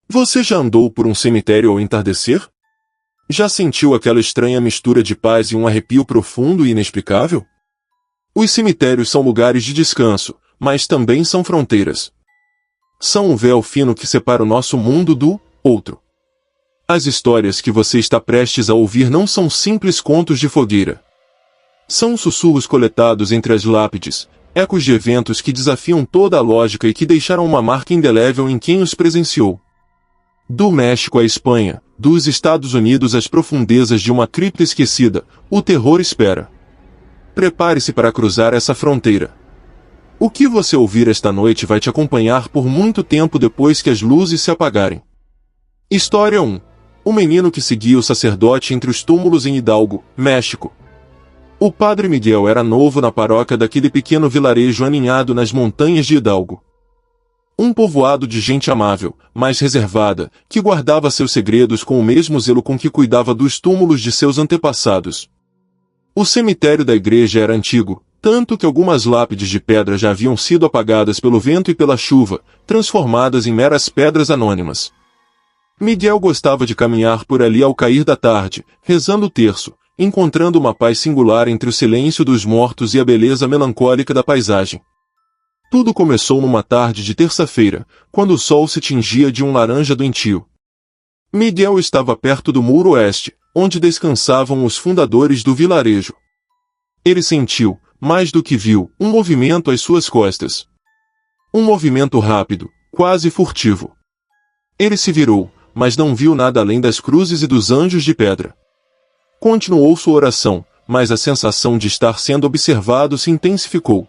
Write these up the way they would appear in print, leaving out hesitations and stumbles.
Você já andou por um cemitério ao entardecer? Já sentiu aquela estranha mistura de paz e um arrepio profundo e inexplicável? Os cemitérios são lugares de descanso, mas também são fronteiras. São um véu fino que separa o nosso mundo do outro. As histórias que você está prestes a ouvir não são simples contos de fogueira. São sussurros coletados entre as lápides, ecos de eventos que desafiam toda a lógica e que deixaram uma marca indelével em quem os presenciou. Do México à Espanha, dos Estados Unidos às profundezas de uma cripta esquecida, o terror espera. Prepare-se para cruzar essa fronteira. O que você ouvir esta noite vai te acompanhar por muito tempo depois que as luzes se apagarem. História 1. O menino que seguia o sacerdote entre os túmulos em Hidalgo, México. O padre Miguel era novo na paróquia daquele pequeno vilarejo aninhado nas montanhas de Hidalgo. Um povoado de gente amável, mas reservada, que guardava seus segredos com o mesmo zelo com que cuidava dos túmulos de seus antepassados. O cemitério da igreja era antigo, tanto que algumas lápides de pedra já haviam sido apagadas pelo vento e pela chuva, transformadas em meras pedras anônimas. Miguel gostava de caminhar por ali ao cair da tarde, rezando o terço, encontrando uma paz singular entre o silêncio dos mortos e a beleza melancólica da paisagem. Tudo começou numa tarde de terça-feira, quando o sol se tingia de um laranja doentio. Miguel estava perto do muro oeste, onde descansavam os fundadores do vilarejo. Ele sentiu, mais do que viu, um movimento às suas costas. Um movimento rápido, quase furtivo. Ele se virou, mas não viu nada além das cruzes e dos anjos de pedra. Continuou sua oração, mas a sensação de estar sendo observado se intensificou.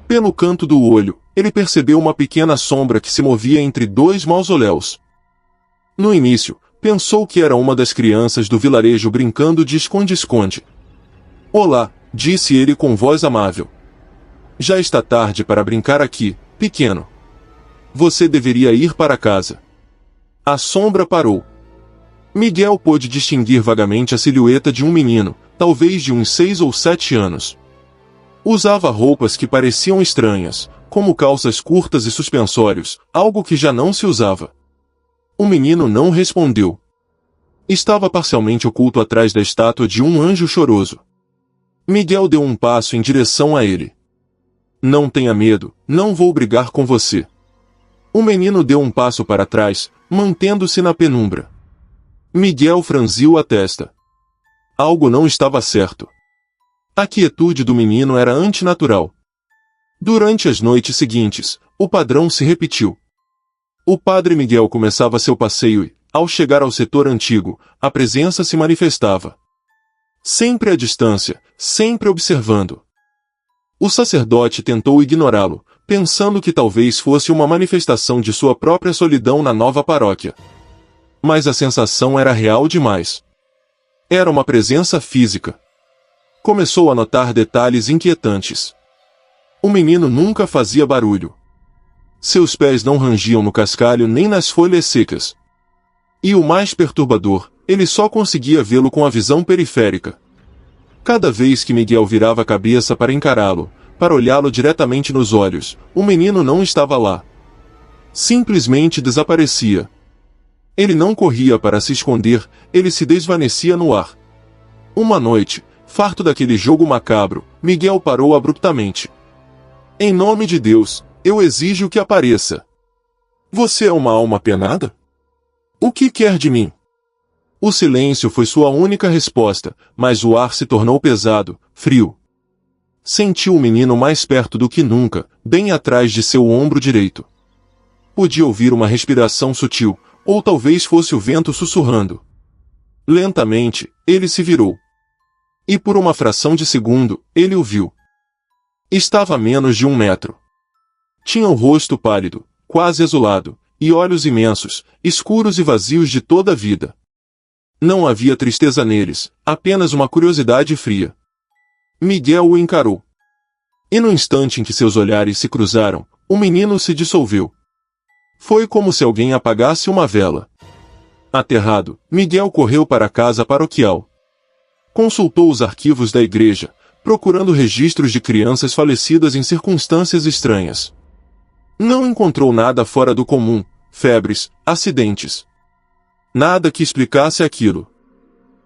Pelo canto do olho, ele percebeu uma pequena sombra que se movia entre dois mausoléus. No início, pensou que era uma das crianças do vilarejo brincando de esconde-esconde. "Olá", disse ele com voz amável. "Já está tarde para brincar aqui, pequeno. Você deveria ir para casa." A sombra parou. Miguel pôde distinguir vagamente a silhueta de um menino, talvez de uns 6 ou 7 anos. Usava roupas que pareciam estranhas, como calças curtas e suspensórios, algo que já não se usava. O menino não respondeu. Estava parcialmente oculto atrás da estátua de um anjo choroso. Miguel deu um passo em direção a ele. "Não tenha medo, não vou brigar com você." O menino deu um passo para trás, mantendo-se na penumbra. Miguel franziu a testa. Algo não estava certo. A quietude do menino era antinatural. Durante as noites seguintes, o padrão se repetiu. O padre Miguel começava seu passeio e, ao chegar ao setor antigo, a presença se manifestava. Sempre à distância, sempre observando. O sacerdote tentou ignorá-lo, pensando que talvez fosse uma manifestação de sua própria solidão na nova paróquia. Mas a sensação era real demais. Era uma presença física. Começou a notar detalhes inquietantes. O menino nunca fazia barulho. Seus pés não rangiam no cascalho nem nas folhas secas. E o mais perturbador, ele só conseguia vê-lo com a visão periférica. Cada vez que Miguel virava a cabeça para encará-lo, para olhá-lo diretamente nos olhos, o menino não estava lá. Simplesmente desaparecia. Ele não corria para se esconder, ele se desvanecia no ar. Uma noite, farto daquele jogo macabro, Miguel parou abruptamente. "Em nome de Deus, eu exijo que apareça. Você é uma alma penada? O que quer de mim?" O silêncio foi sua única resposta, mas o ar se tornou pesado, frio. Sentiu o menino mais perto do que nunca, bem atrás de seu ombro direito. Podia ouvir uma respiração sutil, ou talvez fosse o vento sussurrando. Lentamente, ele se virou. E por uma fração de segundo, ele o viu. Estava a menos de 1 metro. Tinha o rosto pálido, quase azulado, e olhos imensos, escuros e vazios de toda a vida. Não havia tristeza neles, apenas uma curiosidade fria. Miguel o encarou. E no instante em que seus olhares se cruzaram, o menino se dissolveu. Foi como se alguém apagasse uma vela. Aterrado, Miguel correu para a casa paroquial. Consultou os arquivos da igreja, procurando registros de crianças falecidas em circunstâncias estranhas. Não encontrou nada fora do comum, febres, acidentes. Nada que explicasse aquilo.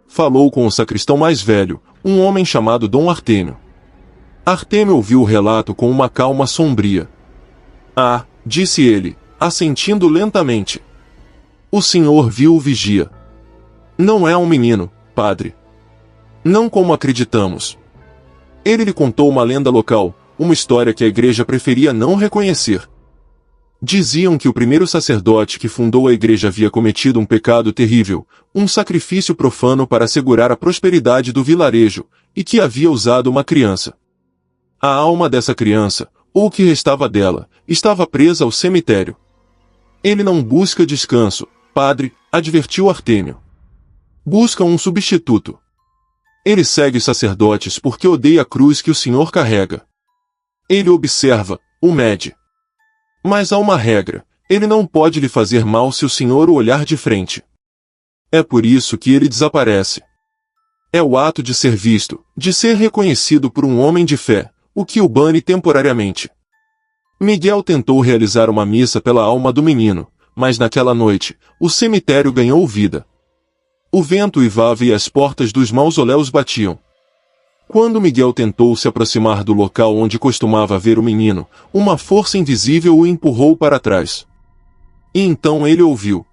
Falou com o sacristão mais velho, um homem chamado Dom Artêmio. Artêmio ouviu o relato com uma calma sombria. Ah, disse ele, assentindo lentamente. O senhor viu o vigia. Não é um menino, padre. Não como acreditamos. Ele lhe contou uma lenda local, uma história que a igreja preferia não reconhecer. Diziam que o primeiro sacerdote que fundou a igreja havia cometido um pecado terrível, um sacrifício profano para assegurar a prosperidade do vilarejo, e que havia usado uma criança. A alma dessa criança, ou o que restava dela, estava presa ao cemitério. Ele não busca descanso, padre, advertiu Artêmio. Busca um substituto. Ele segue os sacerdotes porque odeia a cruz que o senhor carrega. Ele observa, o mede. Mas há uma regra, ele não pode lhe fazer mal se o senhor o olhar de frente. É por isso que ele desaparece. É o ato de ser visto, de ser reconhecido por um homem de fé, o que o bane temporariamente. Miguel tentou realizar uma missa pela alma do menino, mas naquela noite, o cemitério ganhou vida. O vento uivava e as portas dos mausoléus batiam. Quando Miguel tentou se aproximar do local onde costumava ver o menino, uma força invisível o empurrou para trás. E então ele ouviu.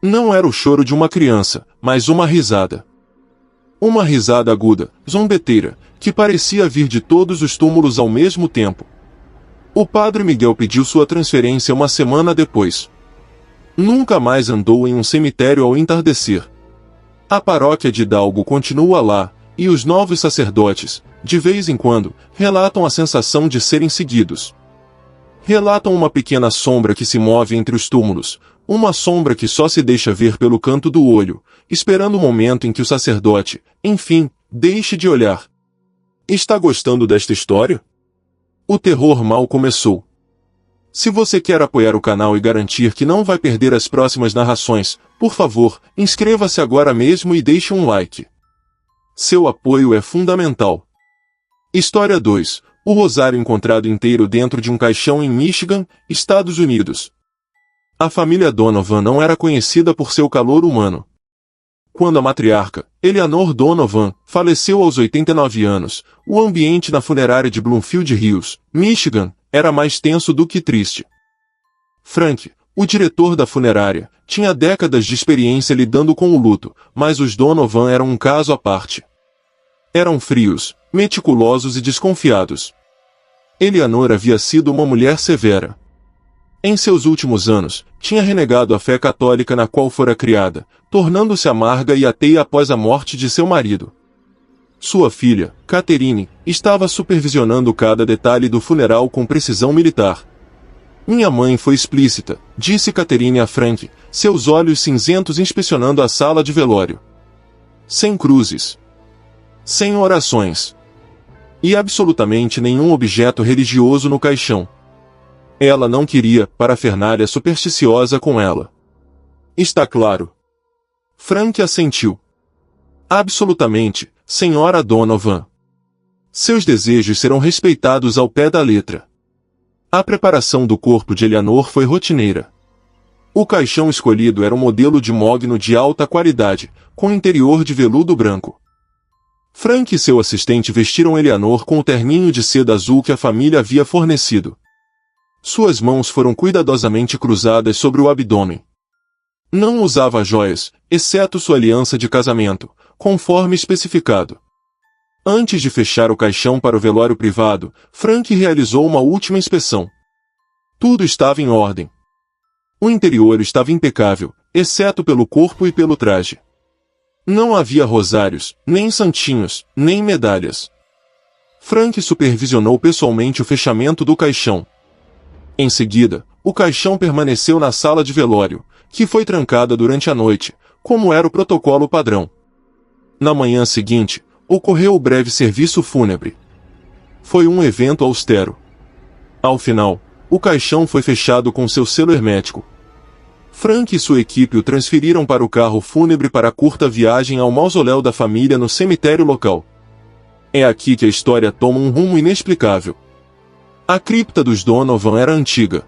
Não era o choro de uma criança, mas uma risada. Uma risada aguda, zombeteira, que parecia vir de todos os túmulos ao mesmo tempo. O padre Miguel pediu sua transferência uma semana depois. Nunca mais andou em um cemitério ao entardecer. A paróquia de Hidalgo continua lá, e os novos sacerdotes, de vez em quando, relatam a sensação de serem seguidos. Relatam uma pequena sombra que se move entre os túmulos, uma sombra que só se deixa ver pelo canto do olho, esperando o momento em que o sacerdote, enfim, deixe de olhar. Está gostando desta história? O terror mal começou. Se você quer apoiar o canal e garantir que não vai perder as próximas narrações, por favor, inscreva-se agora mesmo e deixe um like. Seu apoio é fundamental. História 2. O rosário encontrado inteiro dentro de um caixão em Michigan, Estados Unidos. A família Donovan não era conhecida por seu calor humano. Quando a matriarca, Eleanor Donovan, faleceu aos 89 anos, o ambiente na funerária de Bloomfield Hills, Michigan, era mais tenso do que triste. Frank, o diretor da funerária, tinha décadas de experiência lidando com o luto, mas os Donovan eram um caso à parte. Eram frios, meticulosos e desconfiados. Eleanor havia sido uma mulher severa. Em seus últimos anos, tinha renegado a fé católica na qual fora criada, tornando-se amarga e ateia após a morte de seu marido. Sua filha, Catherine, estava supervisionando cada detalhe do funeral com precisão militar. Minha mãe foi explícita, disse Catherine a Frank, seus olhos cinzentos inspecionando a sala de velório. Sem cruzes. Sem orações. E absolutamente nenhum objeto religioso no caixão. Ela não queria parafernália supersticiosa com ela. Está claro. Frank assentiu. Absolutamente, senhora Donovan. Seus desejos serão respeitados ao pé da letra. A preparação do corpo de Eleanor foi rotineira. O caixão escolhido era um modelo de mogno de alta qualidade, com interior de veludo branco. Frank e seu assistente vestiram Eleanor com o terninho de seda azul que a família havia fornecido. Suas mãos foram cuidadosamente cruzadas sobre o abdômen. Não usava joias, exceto sua aliança de casamento, conforme especificado. Antes de fechar o caixão para o velório privado, Frank realizou uma última inspeção. Tudo estava em ordem. O interior estava impecável, exceto pelo corpo e pelo traje. Não havia rosários, nem santinhos, nem medalhas. Frank supervisionou pessoalmente o fechamento do caixão. Em seguida, o caixão permaneceu na sala de velório, que foi trancada durante a noite, como era o protocolo padrão. Na manhã seguinte, ocorreu o breve serviço fúnebre. Foi um evento austero. Ao final, o caixão foi fechado com seu selo hermético. Frank e sua equipe o transferiram para o carro fúnebre para a curta viagem ao mausoléu da família no cemitério local. É aqui que a história toma um rumo inexplicável. A cripta dos Donovan era antiga.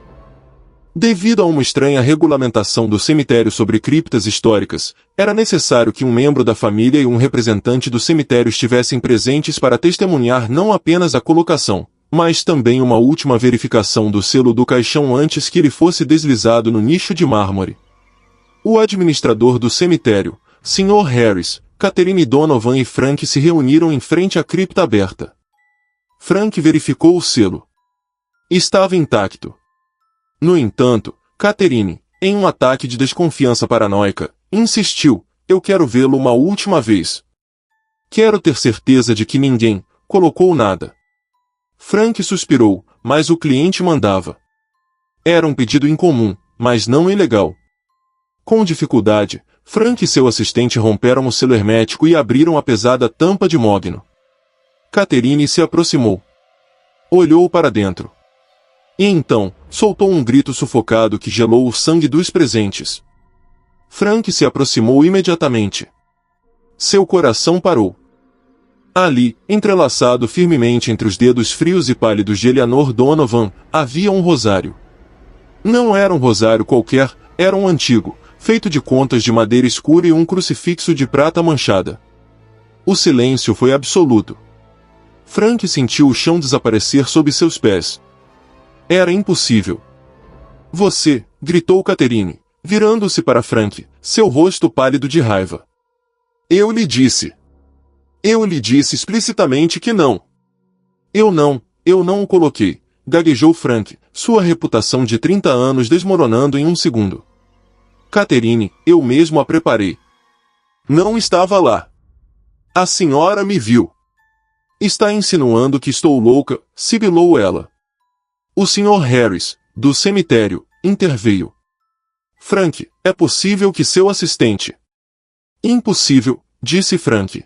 Devido a uma estranha regulamentação do cemitério sobre criptas históricas, era necessário que um membro da família e um representante do cemitério estivessem presentes para testemunhar não apenas a colocação, mas também uma última verificação do selo do caixão antes que ele fosse deslizado no nicho de mármore. O administrador do cemitério, Sr. Harris, Catherine Donovan e Frank se reuniram em frente à cripta aberta. Frank verificou o selo. Estava intacto. No entanto, Catherine, em um ataque de desconfiança paranoica, insistiu: "Eu quero vê-lo uma última vez. Quero ter certeza de que ninguém colocou nada." Frank suspirou, mas o cliente mandava. Era um pedido incomum, mas não ilegal. Com dificuldade, Frank e seu assistente romperam o selo hermético e abriram a pesada tampa de mogno. Catherine se aproximou. Olhou para dentro. E então, soltou um grito sufocado que gelou o sangue dos presentes. Frank se aproximou imediatamente. Seu coração parou. Ali, entrelaçado firmemente entre os dedos frios e pálidos de Eleanor Donovan, havia um rosário. Não era um rosário qualquer, era um antigo, feito de contas de madeira escura e um crucifixo de prata manchada. O silêncio foi absoluto. Frank sentiu o chão desaparecer sob seus pés. Era impossível. "Você", gritou Catherine, virando-se para Frank, seu rosto pálido de raiva. Eu lhe disse explicitamente que não. Eu não o coloquei", gaguejou Frank, sua reputação de 30 anos desmoronando em um segundo. "Catherine, eu mesmo a preparei." "Não estava lá." "A senhora me viu." "Está insinuando que estou louca", sibilou ela. O Sr. Harris, do cemitério, interveio. "Frank, é possível que seu assistente..." "Impossível", disse Frank.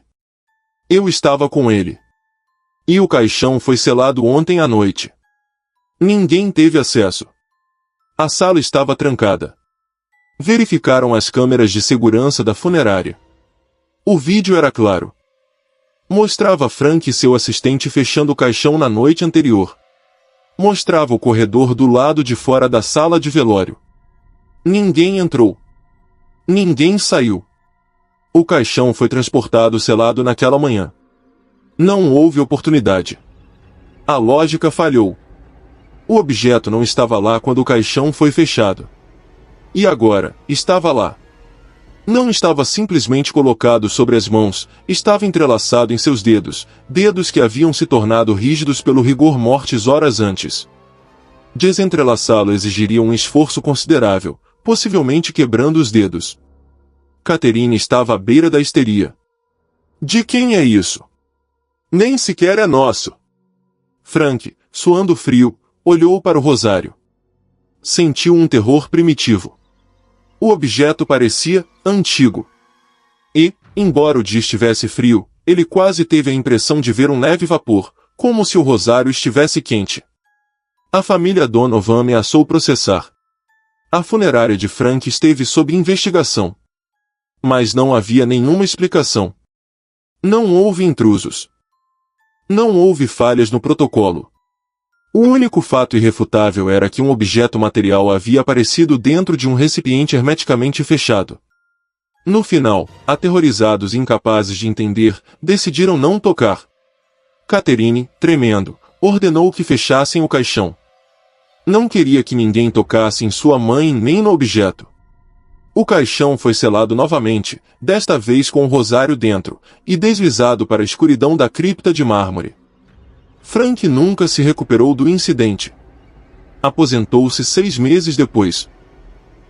"Eu estava com ele. E o caixão foi selado ontem à noite. Ninguém teve acesso. A sala estava trancada." Verificaram as câmeras de segurança da funerária. O vídeo era claro. Mostrava Frank e seu assistente fechando o caixão na noite anterior. Mostrava o corredor do lado de fora da sala de velório. Ninguém entrou. Ninguém saiu. O caixão foi transportado selado naquela manhã. Não houve oportunidade. A lógica falhou. O objeto não estava lá quando o caixão foi fechado. E agora, estava lá. Não estava simplesmente colocado sobre as mãos, estava entrelaçado em seus dedos, dedos que haviam se tornado rígidos pelo rigor mortis horas antes. Desentrelaçá-lo exigiria um esforço considerável, possivelmente quebrando os dedos. Catherine estava à beira da histeria. "De quem é isso?" "Nem sequer é nosso." Frank, suando frio, olhou para o rosário. Sentiu um terror primitivo. O objeto parecia antigo. E, embora o dia estivesse frio, ele quase teve a impressão de ver um leve vapor, como se o rosário estivesse quente. A família Donovan ameaçou processar. A funerária de Frank esteve sob investigação. Mas não havia nenhuma explicação. Não houve intrusos. Não houve falhas no protocolo. O único fato irrefutável era que um objeto material havia aparecido dentro de um recipiente hermeticamente fechado. No final, aterrorizados e incapazes de entender, decidiram não tocar. Catherine, tremendo, ordenou que fechassem o caixão. Não queria que ninguém tocasse em sua mãe nem no objeto. O caixão foi selado novamente, desta vez com um rosário dentro, e deslizado para a escuridão da cripta de mármore. Frank nunca se recuperou do incidente. Aposentou-se 6 meses depois.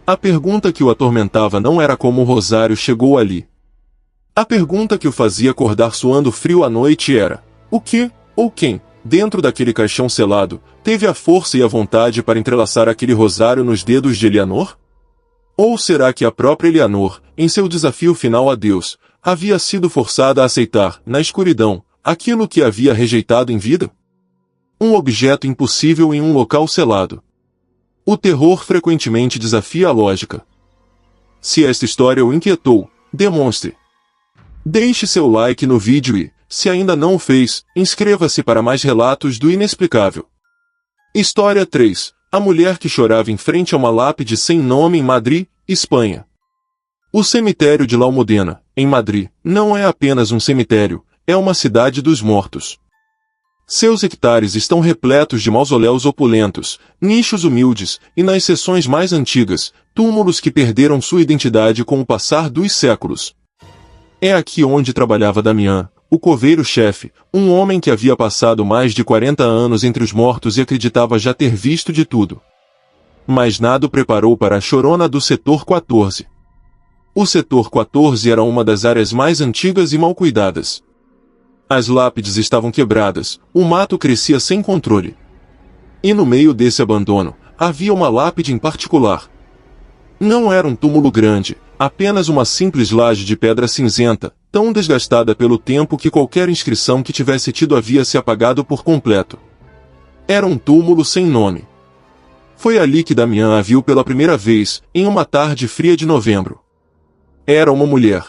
A pergunta que o atormentava não era como o rosário chegou ali. A pergunta que o fazia acordar suando frio à noite era: o que, ou quem, dentro daquele caixão selado, teve a força e a vontade para entrelaçar aquele rosário nos dedos de Eleanor? Ou será que a própria Eleanor, em seu desafio final a Deus, havia sido forçada a aceitar, na escuridão, aquilo que havia rejeitado em vida? Um objeto impossível em um local selado. O terror frequentemente desafia a lógica. Se esta história o inquietou, demonstre. Deixe seu like no vídeo e, se ainda não o fez, inscreva-se para mais relatos do inexplicável. História 3. A mulher que chorava em frente a uma lápide sem nome em Madrid, Espanha. O cemitério de La Almudena, em Madrid, não é apenas um cemitério, é uma cidade dos mortos. Seus hectares estão repletos de mausoléus opulentos, nichos humildes, e nas seções mais antigas, túmulos que perderam sua identidade com o passar dos séculos. É aqui onde trabalhava Damián, o coveiro-chefe, um homem que havia passado mais de 40 anos entre os mortos e acreditava já ter visto de tudo. Mas nada o preparou para a chorona do setor 14. O setor 14 era uma das áreas mais antigas e mal cuidadas. As lápides estavam quebradas, o mato crescia sem controle. E no meio desse abandono, havia uma lápide em particular. Não era um túmulo grande, apenas uma simples laje de pedra cinzenta, tão desgastada pelo tempo que qualquer inscrição que tivesse tido havia se apagado por completo. Era um túmulo sem nome. Foi ali que Damián a viu pela primeira vez, em uma tarde fria de novembro. Era uma mulher.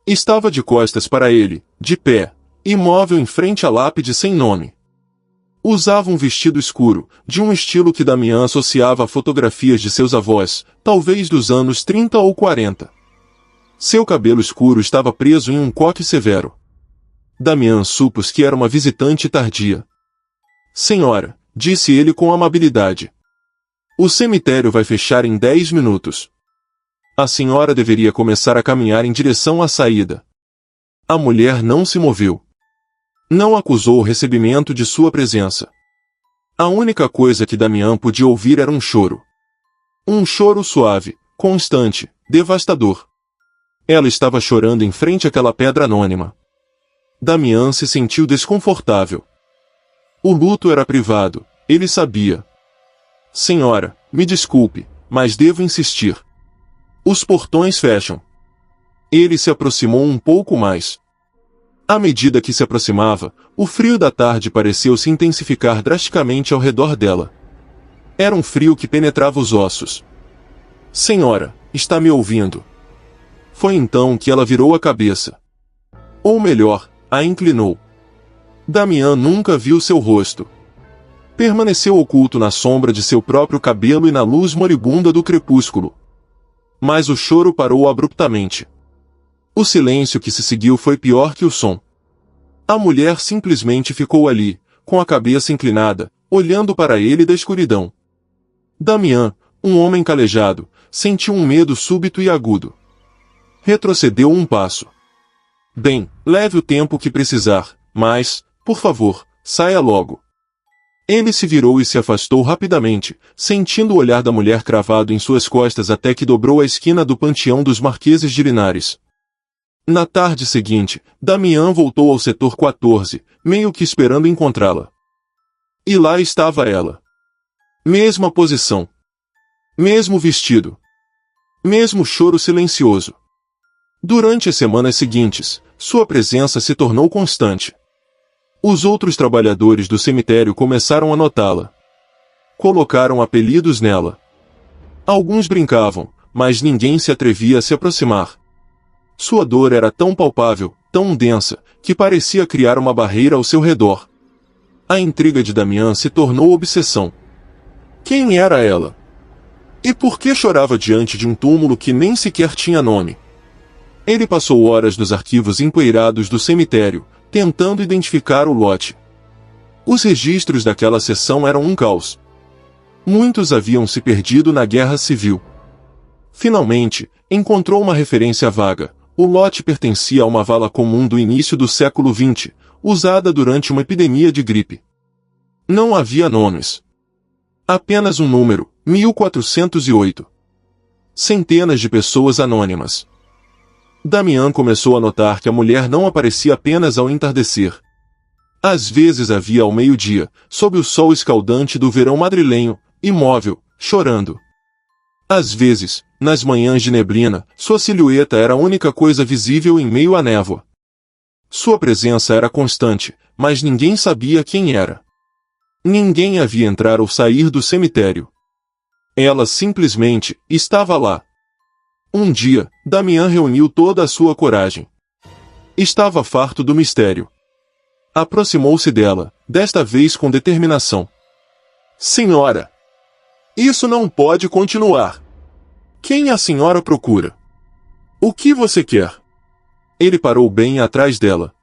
Estava de costas para ele, de pé, imóvel em frente à lápide sem nome. Usava um vestido escuro, de um estilo que Damián associava a fotografias de seus avós, talvez dos anos 30 ou 40. Seu cabelo escuro estava preso em um coque severo. Damián supôs que era uma visitante tardia. Senhora, disse ele com amabilidade. O cemitério vai fechar em 10 minutos. A senhora deveria começar a caminhar em direção à saída. A mulher não se moveu. Não acusou o recebimento de sua presença. A única coisa que Damián podia ouvir era um choro. Um choro suave, constante, devastador. Ela estava chorando em frente àquela pedra anônima. Damián se sentiu desconfortável. O luto era privado, ele sabia. Senhora, me desculpe, mas devo insistir. Os portões fecham. Ele se aproximou um pouco mais. À medida que se aproximava, o frio da tarde pareceu se intensificar drasticamente ao redor dela. Era um frio que penetrava os ossos. Senhora, está me ouvindo? Foi então que ela virou a cabeça. Ou melhor, a inclinou. Damián nunca viu seu rosto. Permaneceu oculto na sombra de seu próprio cabelo e na luz moribunda do crepúsculo. Mas o choro parou abruptamente. O silêncio que se seguiu foi pior que o som. A mulher simplesmente ficou ali, com a cabeça inclinada, olhando para ele da escuridão. Damián, um homem calejado, sentiu um medo súbito e agudo. Retrocedeu um passo. Bem, leve o tempo que precisar, mas, por favor, saia logo. Ele se virou e se afastou rapidamente, sentindo o olhar da mulher cravado em suas costas até que dobrou a esquina do panteão dos Marqueses de Linares. Na tarde seguinte, Damián voltou ao setor 14, meio que esperando encontrá-la. E lá estava ela. Mesma posição. Mesmo vestido. Mesmo choro silencioso. Durante as semanas seguintes, sua presença se tornou constante. Os outros trabalhadores do cemitério começaram a notá-la. Colocaram apelidos nela. Alguns brincavam, mas ninguém se atrevia a se aproximar. Sua dor era tão palpável, tão densa, que parecia criar uma barreira ao seu redor. A intriga de Damián se tornou obsessão. Quem era ela? E por que chorava diante de um túmulo que nem sequer tinha nome? Ele passou horas nos arquivos empoeirados do cemitério, tentando identificar o lote. Os registros daquela seção eram um caos. Muitos haviam se perdido na Guerra Civil. Finalmente, encontrou uma referência vaga. O lote pertencia a uma vala comum do início do século XX, usada durante uma epidemia de gripe. Não havia nomes. Apenas um número, 1408. Centenas de pessoas anônimas. Damián começou a notar que a mulher não aparecia apenas ao entardecer. Às vezes havia ao meio-dia, sob o sol escaldante do verão madrilenho, imóvel, chorando. Às vezes, nas manhãs de neblina, sua silhueta era a única coisa visível em meio à névoa. Sua presença era constante, mas ninguém sabia quem era. Ninguém a via entrar ou sair do cemitério. Ela simplesmente estava lá. Um dia, Damián reuniu toda a sua coragem. Estava farto do mistério. Aproximou-se dela, desta vez com determinação. Senhora! Isso não pode continuar. Quem a senhora procura? O que você quer? Ele parou bem atrás dela.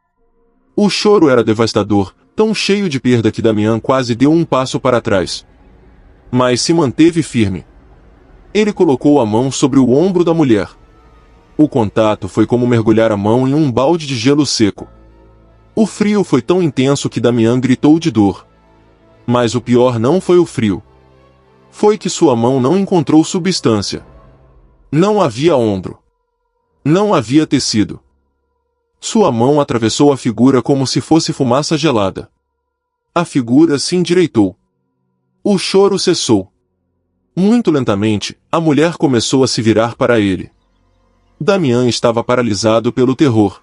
O choro era devastador, tão cheio de perda que Damian quase deu um passo para trás. Mas se manteve firme. Ele colocou a mão sobre o ombro da mulher. O contato foi como mergulhar a mão em um balde de gelo seco. O frio foi tão intenso que Damian gritou de dor. Mas o pior não foi o frio. Foi que sua mão não encontrou substância. Não havia ombro. Não havia tecido. Sua mão atravessou a figura como se fosse fumaça gelada. A figura se endireitou. O choro cessou. Muito lentamente, a mulher começou a se virar para ele. Damian estava paralisado pelo terror.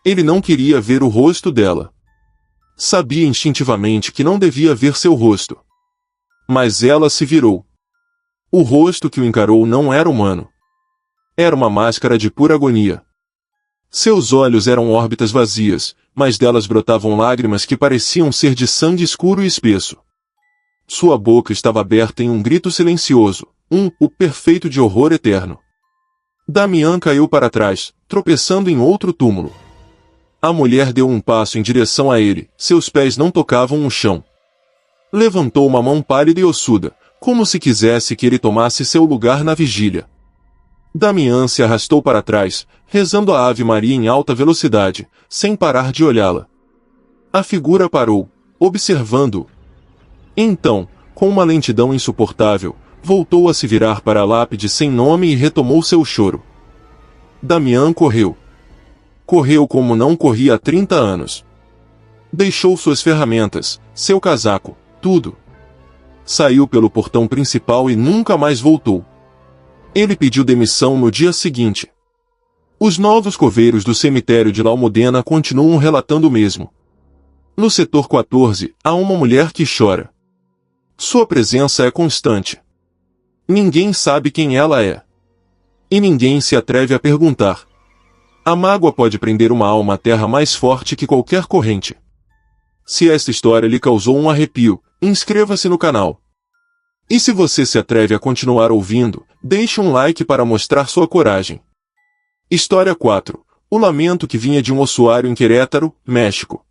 Ele não queria ver o rosto dela. Sabia instintivamente que não devia ver seu rosto. Mas ela se virou. O rosto que o encarou não era humano. Era uma máscara de pura agonia. Seus olhos eram órbitas vazias, mas delas brotavam lágrimas que pareciam ser de sangue escuro e espesso. Sua boca estava aberta em um grito silencioso, o perfeito de horror eterno. Damian caiu para trás, tropeçando em outro túmulo. A mulher deu um passo em direção a ele, seus pés não tocavam o chão. Levantou uma mão pálida e ossuda, como se quisesse que ele tomasse seu lugar na vigília. Damian se arrastou para trás, rezando a Ave Maria em alta velocidade, sem parar de olhá-la. A figura parou, observando-o. Então, com uma lentidão insuportável, voltou a se virar para a lápide sem nome e retomou seu choro. Damian correu. Correu como não corria há 30 anos. Deixou suas ferramentas, seu casaco, tudo. Saiu pelo portão principal e nunca mais voltou. Ele pediu demissão no dia seguinte. Os novos coveiros do cemitério de La Almudena continuam relatando o mesmo. No setor 14, há uma mulher que chora. Sua presença é constante. Ninguém sabe quem ela é. E ninguém se atreve a perguntar. A mágoa pode prender uma alma à terra mais forte que qualquer corrente. Se esta história lhe causou um arrepio, inscreva-se no canal. E se você se atreve a continuar ouvindo, deixe um like para mostrar sua coragem. História 4. O lamento que vinha de um ossuário em Querétaro, México.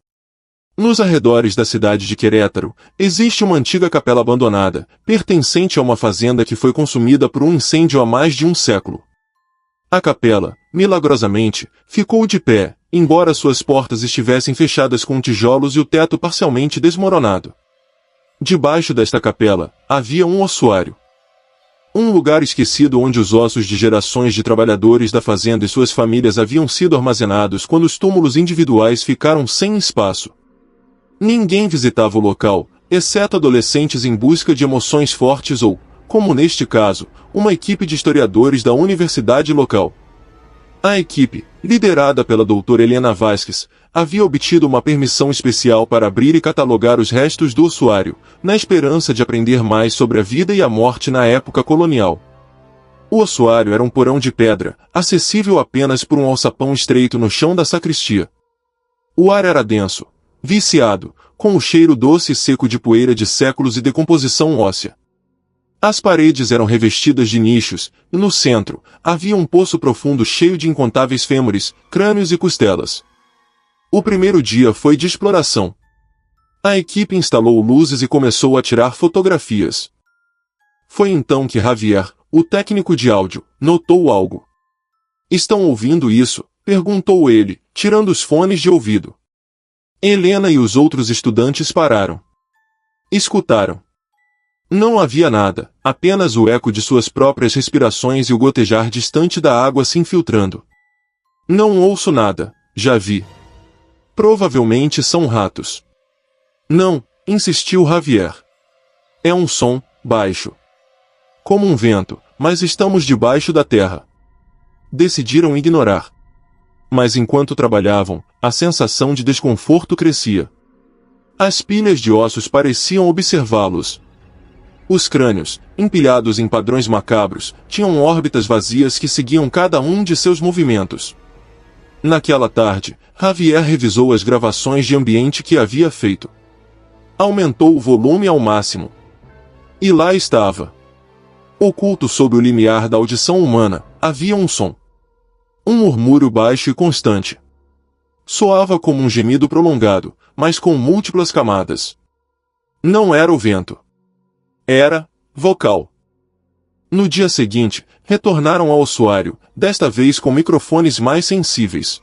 Nos arredores da cidade de Querétaro, existe uma antiga capela abandonada, pertencente a uma fazenda que foi consumida por um incêndio há mais de um século. A capela, milagrosamente, ficou de pé, embora suas portas estivessem fechadas com tijolos e o teto parcialmente desmoronado. Debaixo desta capela, havia um ossuário. Um lugar esquecido onde os ossos de gerações de trabalhadores da fazenda e suas famílias haviam sido armazenados quando os túmulos individuais ficaram sem espaço. Ninguém visitava o local, exceto adolescentes em busca de emoções fortes ou, como neste caso, uma equipe de historiadores da universidade local. A equipe, liderada pela doutora Helena Vasquez, havia obtido uma permissão especial para abrir e catalogar os restos do ossuário, na esperança de aprender mais sobre a vida e a morte na época colonial. O ossuário era um porão de pedra, acessível apenas por um alçapão estreito no chão da sacristia. O ar era denso, viciado, com o cheiro doce e seco de poeira de séculos e decomposição óssea. As paredes eram revestidas de nichos, e no centro, havia um poço profundo cheio de incontáveis fêmures, crânios e costelas. O primeiro dia foi de exploração. A equipe instalou luzes e começou a tirar fotografias. Foi então que Javier, o técnico de áudio, notou algo. "Estão ouvindo isso?", perguntou ele, tirando os fones de ouvido. Helena e os outros estudantes pararam. Escutaram. Não havia nada, apenas o eco de suas próprias respirações e o gotejar distante da água se infiltrando. "Não ouço nada, já vi. Provavelmente são ratos." "Não", insistiu Javier. "É um som, baixo. Como um vento, mas estamos debaixo da terra." Decidiram ignorar. Mas enquanto trabalhavam, a sensação de desconforto crescia. As pilhas de ossos pareciam observá-los. Os crânios, empilhados em padrões macabros, tinham órbitas vazias que seguiam cada um de seus movimentos. Naquela tarde, Javier revisou as gravações de ambiente que havia feito. Aumentou o volume ao máximo. E lá estava. Oculto sob o limiar da audição humana, havia um som. Um murmúrio baixo e constante. Soava como um gemido prolongado, mas com múltiplas camadas. Não era o vento. Era vocal. No dia seguinte, retornaram ao ossuário, desta vez com microfones mais sensíveis.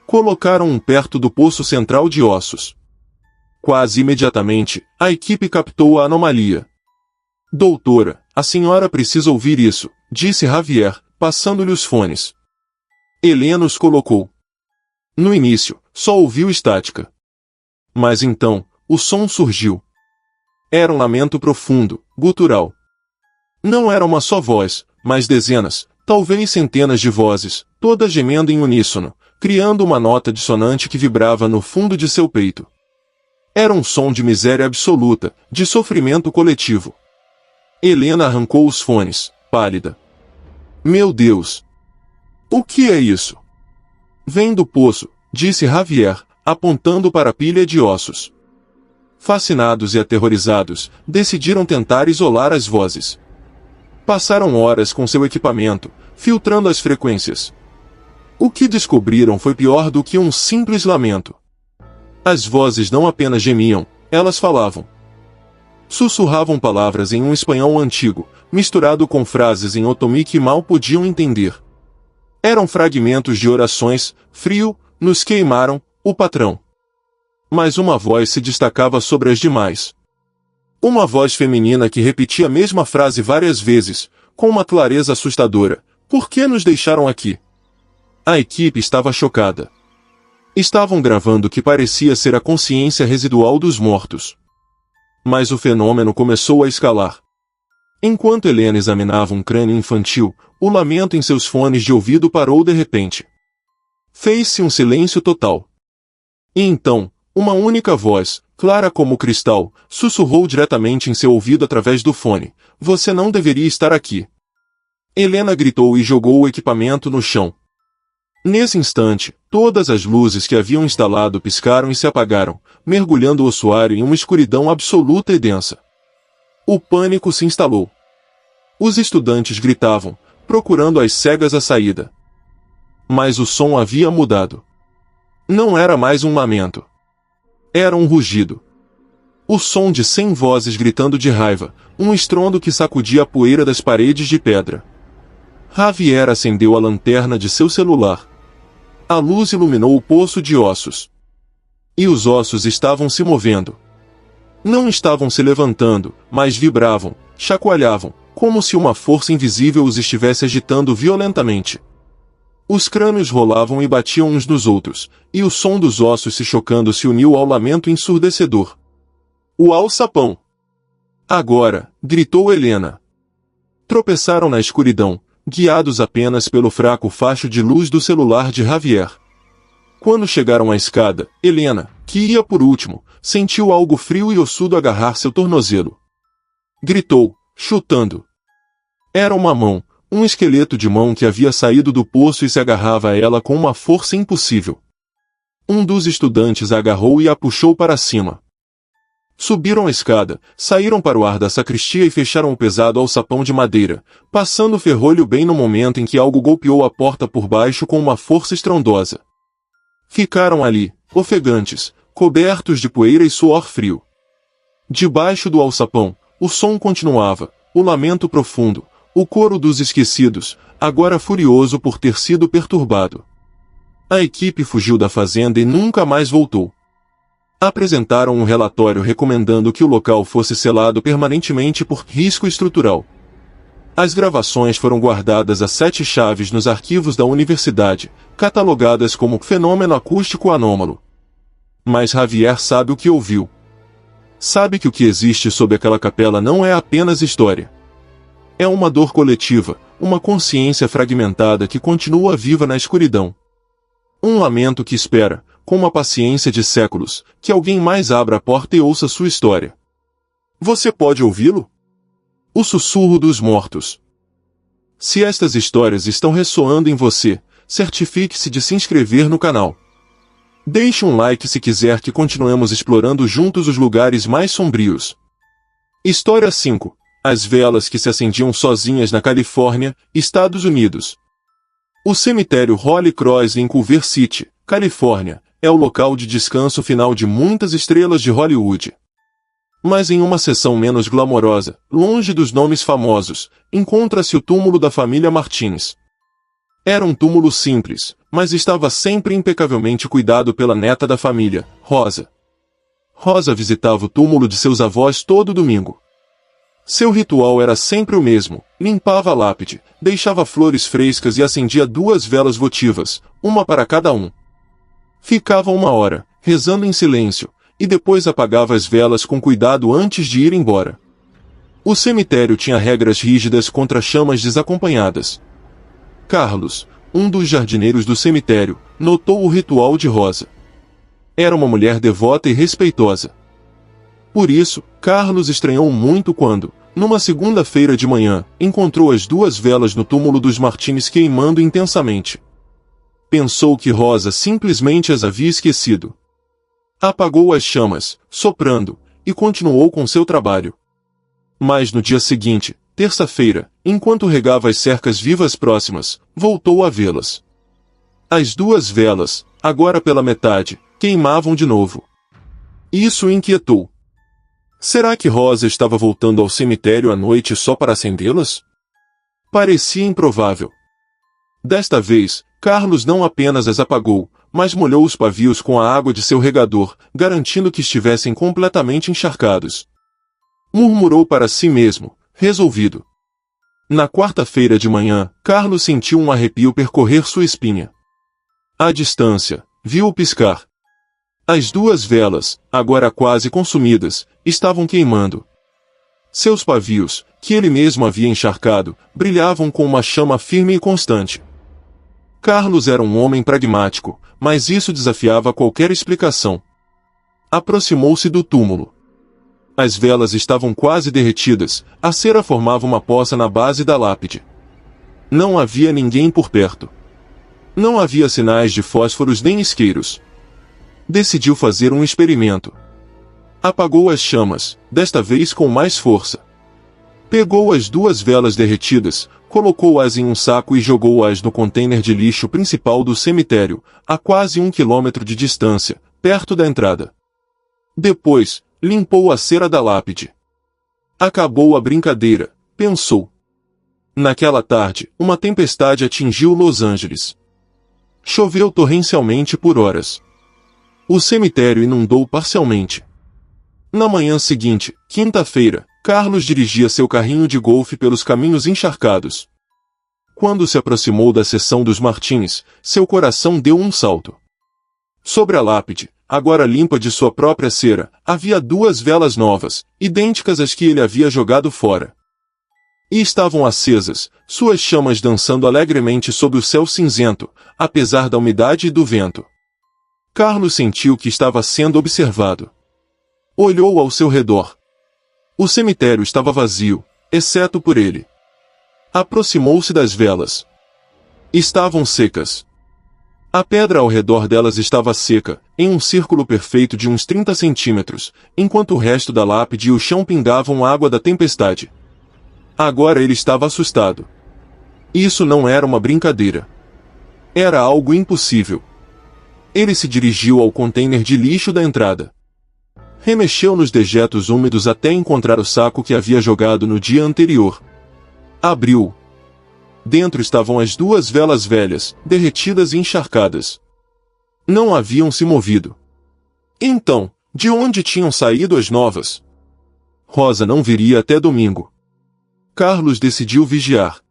Colocaram um perto do poço central de ossos. Quase imediatamente, a equipe captou a anomalia. Doutora, a senhora precisa ouvir isso, disse Javier, passando-lhe os fones. Helena os colocou. No início, só ouviu estática. Mas então, o som surgiu. Era um lamento profundo, gutural. Não era uma só voz, mas dezenas, talvez centenas de vozes, todas gemendo em uníssono, criando uma nota dissonante que vibrava no fundo de seu peito. Era um som de miséria absoluta, de sofrimento coletivo. Helena arrancou os fones, pálida. Meu Deus! O que é isso? Vem do poço, disse Javier, apontando para a pilha de ossos. Fascinados e aterrorizados, decidiram tentar isolar as vozes. Passaram horas com seu equipamento, filtrando as frequências. O que descobriram foi pior do que um simples lamento. As vozes não apenas gemiam, elas falavam. Sussurravam palavras em um espanhol antigo, misturado com frases em otomí que mal podiam entender. Eram fragmentos de orações: frio, nos queimaram, o patrão. Mas uma voz se destacava sobre as demais. Uma voz feminina que repetia a mesma frase várias vezes, com uma clareza assustadora: por que nos deixaram aqui? A equipe estava chocada. Estavam gravando o que parecia ser a consciência residual dos mortos. Mas o fenômeno começou a escalar. Enquanto Helena examinava um crânio infantil, o lamento em seus fones de ouvido parou de repente. Fez-se um silêncio total. E então, uma única voz, clara como cristal, sussurrou diretamente em seu ouvido através do fone: você não deveria estar aqui. Helena gritou e jogou o equipamento no chão. Nesse instante, todas as luzes que haviam instalado piscaram e se apagaram, mergulhando o ossuário em uma escuridão absoluta e densa. O pânico se instalou. Os estudantes gritavam, procurando às cegas a saída. Mas o som havia mudado. Não era mais um lamento. Era um rugido. O som de 100 vozes gritando de raiva, um estrondo que sacudia a poeira das paredes de pedra. Javier acendeu a lanterna de seu celular. A luz iluminou o poço de ossos. E os ossos estavam se movendo. Não estavam se levantando, mas vibravam, chacoalhavam, como se uma força invisível os estivesse agitando violentamente. Os crânios rolavam e batiam uns nos outros, e o som dos ossos se chocando se uniu ao lamento ensurdecedor. O alçapão! Agora! Gritou Helena. Tropeçaram na escuridão, guiados apenas pelo fraco facho de luz do celular de Javier. Quando chegaram à escada, Helena, que ia por último, sentiu algo frio e ossudo agarrar seu tornozelo. Gritou, chutando. Era uma mão, um esqueleto de mão que havia saído do poço e se agarrava a ela com uma força impossível. Um dos estudantes a agarrou e a puxou para cima. Subiram a escada, saíram para o ar da sacristia e fecharam o pesado alçapão de madeira, passando o ferrolho bem no momento em que algo golpeou a porta por baixo com uma força estrondosa. Ficaram ali, ofegantes, cobertos de poeira e suor frio. Debaixo do alçapão, o som continuava, o lamento profundo, o coro dos esquecidos, agora furioso por ter sido perturbado. A equipe fugiu da fazenda e nunca mais voltou. Apresentaram um relatório recomendando que o local fosse selado permanentemente por risco estrutural. As gravações foram guardadas a 7 chaves nos arquivos da universidade, catalogadas como fenômeno acústico anômalo. Mas Javier sabe o que ouviu. Sabe que o que existe sob aquela capela não é apenas história. É uma dor coletiva, uma consciência fragmentada que continua viva na escuridão. Um lamento que espera, com uma paciência de séculos, que alguém mais abra a porta e ouça sua história. Você pode ouvi-lo? O sussurro dos mortos. Se estas histórias estão ressoando em você, certifique-se de se inscrever no canal. Deixe um like se quiser que continuemos explorando juntos os lugares mais sombrios. História 5. As velas que se acendiam sozinhas na Califórnia, Estados Unidos. O cemitério Holy Cross em Culver City, Califórnia, é o local de descanso final de muitas estrelas de Hollywood. Mas em uma seção menos glamourosa, longe dos nomes famosos, encontra-se o túmulo da família Martins. Era um túmulo simples, mas estava sempre impecavelmente cuidado pela neta da família, Rosa. Rosa visitava o túmulo de seus avós todo domingo. Seu ritual era sempre o mesmo: limpava a lápide, deixava flores frescas e acendia 2 velas votivas, uma para cada um. Ficava 1 hora, rezando em silêncio, e depois apagava as velas com cuidado antes de ir embora. O cemitério tinha regras rígidas contra chamas desacompanhadas. Carlos, um dos jardineiros do cemitério, notou o ritual de Rosa. Era uma mulher devota e respeitosa. Por isso, Carlos estranhou muito quando, numa segunda-feira de manhã, encontrou as 2 velas no túmulo dos Martins queimando intensamente. Pensou que Rosa simplesmente as havia esquecido. Apagou as chamas, soprando, e continuou com seu trabalho. Mas no dia seguinte, terça-feira, enquanto regava as cercas vivas próximas, voltou a vê-las. As 2 velas, agora pela metade, queimavam de novo. Isso o inquietou. Será que Rosa estava voltando ao cemitério à noite só para acendê-las? Parecia improvável. Desta vez, Carlos não apenas as apagou, mas molhou os pavios com a água de seu regador, garantindo que estivessem completamente encharcados. Murmurou para si mesmo, resolvido. Na quarta-feira de manhã, Carlos sentiu um arrepio percorrer sua espinha. À distância, viu-o piscar. As 2 velas, agora quase consumidas, estavam queimando. Seus pavios, que ele mesmo havia encharcado, brilhavam com uma chama firme e constante. Carlos era um homem pragmático, mas isso desafiava qualquer explicação. Aproximou-se do túmulo. As velas estavam quase derretidas, a cera formava uma poça na base da lápide. Não havia ninguém por perto. Não havia sinais de fósforos nem isqueiros. Decidiu fazer um experimento. Apagou as chamas, desta vez com mais força. Pegou as 2 velas derretidas, colocou-as em um saco e jogou-as no container de lixo principal do cemitério, a quase 1 quilômetro de distância, perto da entrada. Depois, limpou a cera da lápide. Acabou a brincadeira, pensou. Naquela tarde, uma tempestade atingiu Los Angeles. Choveu torrencialmente por horas. O cemitério inundou parcialmente. Na manhã seguinte, quinta-feira, Carlos dirigia seu carrinho de golfe pelos caminhos encharcados. Quando se aproximou da seção dos Martins, seu coração deu um salto. Sobre a lápide, agora limpa de sua própria cera, havia 2 velas novas, idênticas às que ele havia jogado fora. E estavam acesas, suas chamas dançando alegremente sob o céu cinzento, apesar da umidade e do vento. Carlos sentiu que estava sendo observado. Olhou ao seu redor. O cemitério estava vazio, exceto por ele. Aproximou-se das velas. Estavam secas. A pedra ao redor delas estava seca, em um círculo perfeito de uns 30 centímetros, enquanto o resto da lápide e o chão pingavam água da tempestade. Agora ele estava assustado. Isso não era uma brincadeira. Era algo impossível. Ele se dirigiu ao container de lixo da entrada. Remexeu nos dejetos úmidos até encontrar o saco que havia jogado no dia anterior. Abriu. Dentro estavam as 2 velas velhas, derretidas e encharcadas. Não haviam se movido. Então, de onde tinham saído as novas? Rosa não viria até domingo. Carlos decidiu vigiar.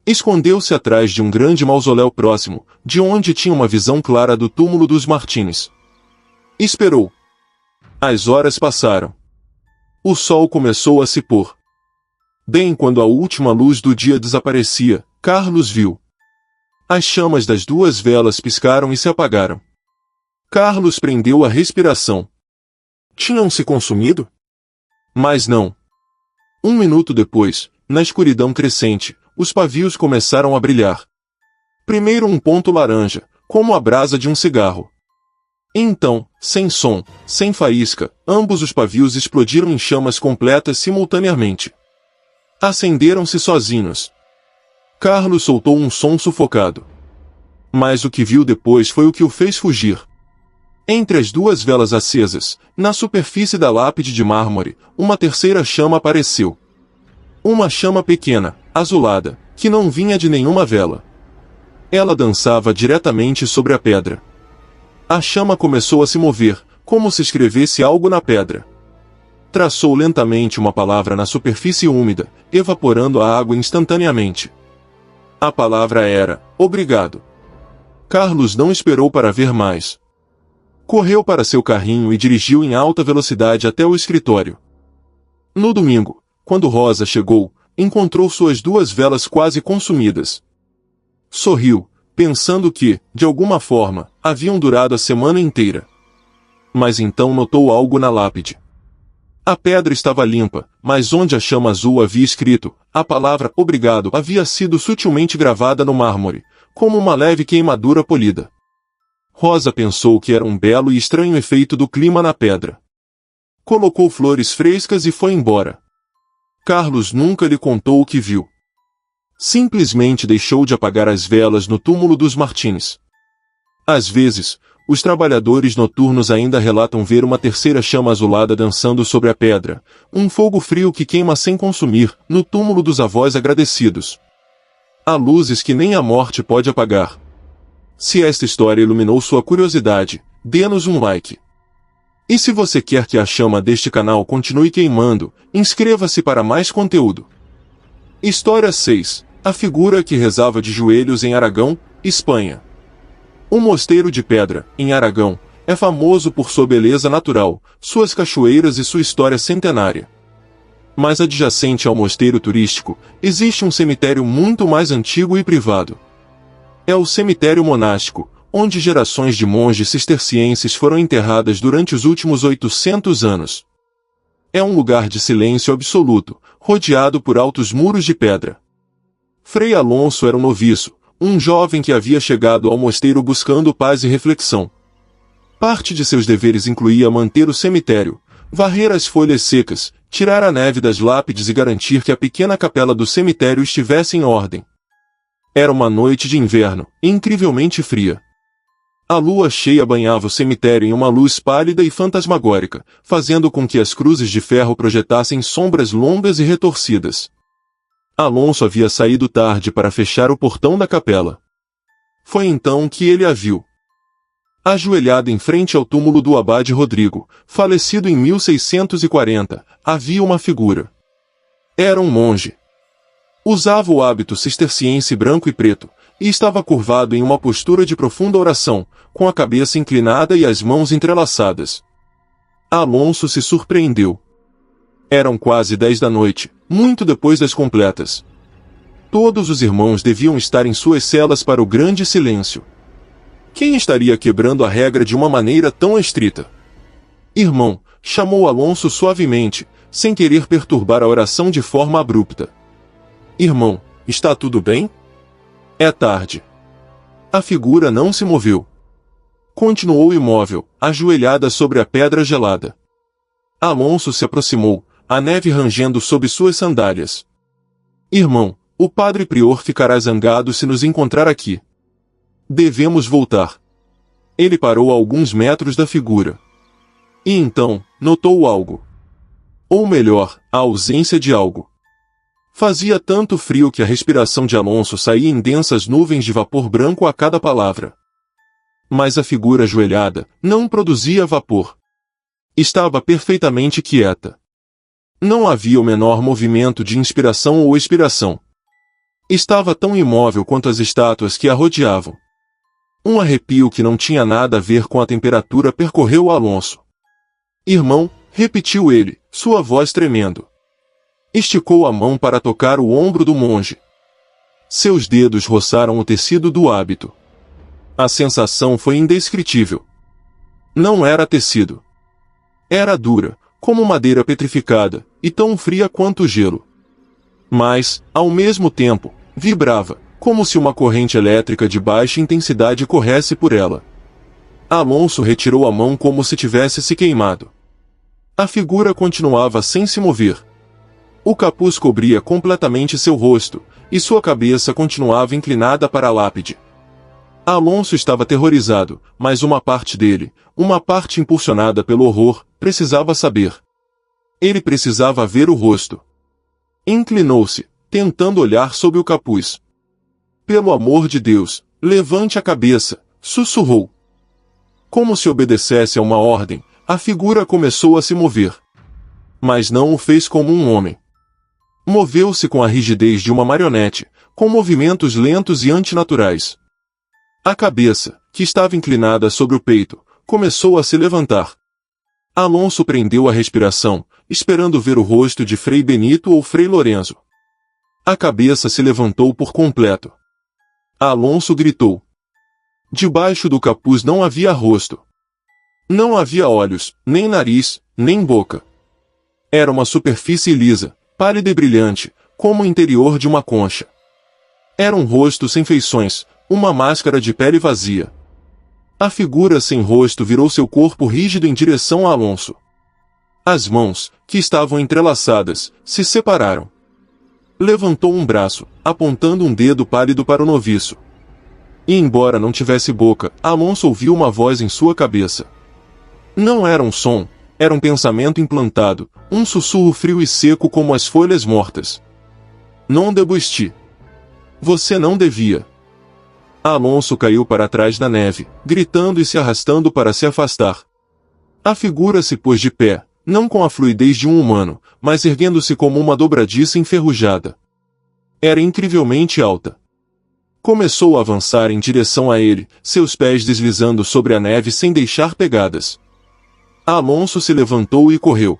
Escondeu-se atrás de um grande mausoléu próximo, de onde tinha uma visão clara do túmulo dos Martins. Esperou. As horas passaram. O sol começou a se pôr. Bem quando a última luz do dia desaparecia, Carlos viu. As chamas das 2 velas piscaram e se apagaram. Carlos prendeu a respiração. Tinham se consumido? Mas não. 1 minuto depois, na escuridão crescente, os pavios começaram a brilhar. Primeiro um ponto laranja, como a brasa de um cigarro. Então, sem som, sem faísca, ambos os pavios explodiram em chamas completas simultaneamente. Acenderam-se sozinhos. Carlos soltou um som sufocado. Mas o que viu depois foi o que o fez fugir. Entre as duas velas acesas, na superfície da lápide de mármore, uma terceira chama apareceu. Uma chama pequena, azulada, que não vinha de nenhuma vela. Ela dançava diretamente sobre a pedra. A chama começou a se mover, como se escrevesse algo na pedra. Traçou lentamente uma palavra na superfície úmida, evaporando a água instantaneamente. A palavra era, obrigado. Carlos não esperou para ver mais. Correu para seu carrinho e dirigiu em alta velocidade até o escritório. No domingo, quando Rosa chegou, encontrou suas duas velas quase consumidas. Sorriu, pensando que, de alguma forma, haviam durado a semana inteira. Mas então notou algo na lápide. A pedra estava limpa, mas onde a chama azul havia escrito, a palavra obrigado havia sido sutilmente gravada no mármore, como uma leve queimadura polida. Rosa pensou que era um belo e estranho efeito do clima na pedra. Colocou flores frescas e foi embora. Carlos nunca lhe contou o que viu. Simplesmente deixou de apagar as velas no túmulo dos Martins. Às vezes, os trabalhadores noturnos ainda relatam ver uma terceira chama azulada dançando sobre a pedra, um fogo frio que queima sem consumir, no túmulo dos avós agradecidos. Há luzes que nem a morte pode apagar. Se esta história iluminou sua curiosidade, dê-nos um like. E se você quer que a chama deste canal continue queimando, inscreva-se para mais conteúdo. História 6. A figura que rezava de joelhos em Aragão, Espanha. O Mosteiro de Pedra, em Aragão, é famoso por sua beleza natural, suas cachoeiras e sua história centenária. Mas adjacente ao mosteiro turístico, existe um cemitério muito mais antigo e privado. É o cemitério monástico, onde gerações de monges cistercienses foram enterradas durante os últimos 800 anos. É um lugar de silêncio absoluto, rodeado por altos muros de pedra. Frei Alonso era um noviço, um jovem que havia chegado ao mosteiro buscando paz e reflexão. Parte de seus deveres incluía manter o cemitério, varrer as folhas secas, tirar a neve das lápides e garantir que a pequena capela do cemitério estivesse em ordem. Era uma noite de inverno, incrivelmente fria. A lua cheia banhava o cemitério em uma luz pálida e fantasmagórica, fazendo com que as cruzes de ferro projetassem sombras longas e retorcidas. Alonso havia saído tarde para fechar o portão da capela. Foi então que ele a viu. Ajoelhada em frente ao túmulo do abade Rodrigo, falecido em 1640, havia uma figura. Era um monge. Usava o hábito cisterciense branco e preto, e estava curvado em uma postura de profunda oração, com a cabeça inclinada e as mãos entrelaçadas. Alonso se surpreendeu. Eram quase 10 da noite, muito depois das completas. Todos os irmãos deviam estar em suas celas para o grande silêncio. Quem estaria quebrando a regra de uma maneira tão estrita? Irmão, chamou Alonso suavemente, sem querer perturbar a oração de forma abrupta. Irmão, está tudo bem? É tarde. A figura não se moveu. Continuou imóvel, ajoelhada sobre a pedra gelada. Alonso se aproximou, a neve rangendo sob suas sandálias. Irmão, o padre prior ficará zangado se nos encontrar aqui. Devemos voltar. Ele parou a alguns metros da figura. E então, notou algo. Ou melhor, a ausência de algo. Fazia tanto frio que a respiração de Alonso saía em densas nuvens de vapor branco a cada palavra. Mas a figura ajoelhada não produzia vapor. Estava perfeitamente quieta. Não havia o menor movimento de inspiração ou expiração. Estava tão imóvel quanto as estátuas que a rodeavam. Um arrepio que não tinha nada a ver com a temperatura percorreu Alonso. Irmão, repetiu ele, sua voz tremendo. Esticou a mão para tocar o ombro do monge. Seus dedos roçaram o tecido do hábito. A sensação foi indescritível. Não era tecido. Era dura, como madeira petrificada, e tão fria quanto gelo. Mas, ao mesmo tempo, vibrava, como se uma corrente elétrica de baixa intensidade corresse por ela. Alonso retirou a mão como se tivesse se queimado. A figura continuava sem se mover. O capuz cobria completamente seu rosto, e sua cabeça continuava inclinada para a lápide. Alonso estava aterrorizado, mas uma parte dele, uma parte impulsionada pelo horror, precisava saber. Ele precisava ver o rosto. Inclinou-se, tentando olhar sob o capuz. Pelo amor de Deus, levante a cabeça, sussurrou. Como se obedecesse a uma ordem, a figura começou a se mover. Mas não o fez como um homem. Moveu-se com a rigidez de uma marionete, com movimentos lentos e antinaturais. A cabeça, que estava inclinada sobre o peito, começou a se levantar. Alonso prendeu a respiração, esperando ver o rosto de Frei Benito ou Frei Lorenzo. A cabeça se levantou por completo. Alonso gritou. Debaixo do capuz não havia rosto. Não havia olhos, nem nariz, nem boca. Era uma superfície lisa, pálida e brilhante, como o interior de uma concha. Era um rosto sem feições, uma máscara de pele vazia. A figura sem rosto virou seu corpo rígido em direção a Alonso. As mãos, que estavam entrelaçadas, se separaram. Levantou um braço, apontando um dedo pálido para o noviço. E embora não tivesse boca, Alonso ouviu uma voz em sua cabeça. Não era um som, era um pensamento implantado, um sussurro frio e seco como as folhas mortas. Non debusti. Você não devia. Alonso caiu para trás da neve, gritando e se arrastando para se afastar. A figura se pôs de pé, não com a fluidez de um humano, mas erguendo-se como uma dobradiça enferrujada. Era incrivelmente alta. Começou a avançar em direção a ele, seus pés deslizando sobre a neve sem deixar pegadas. Alonso se levantou e correu.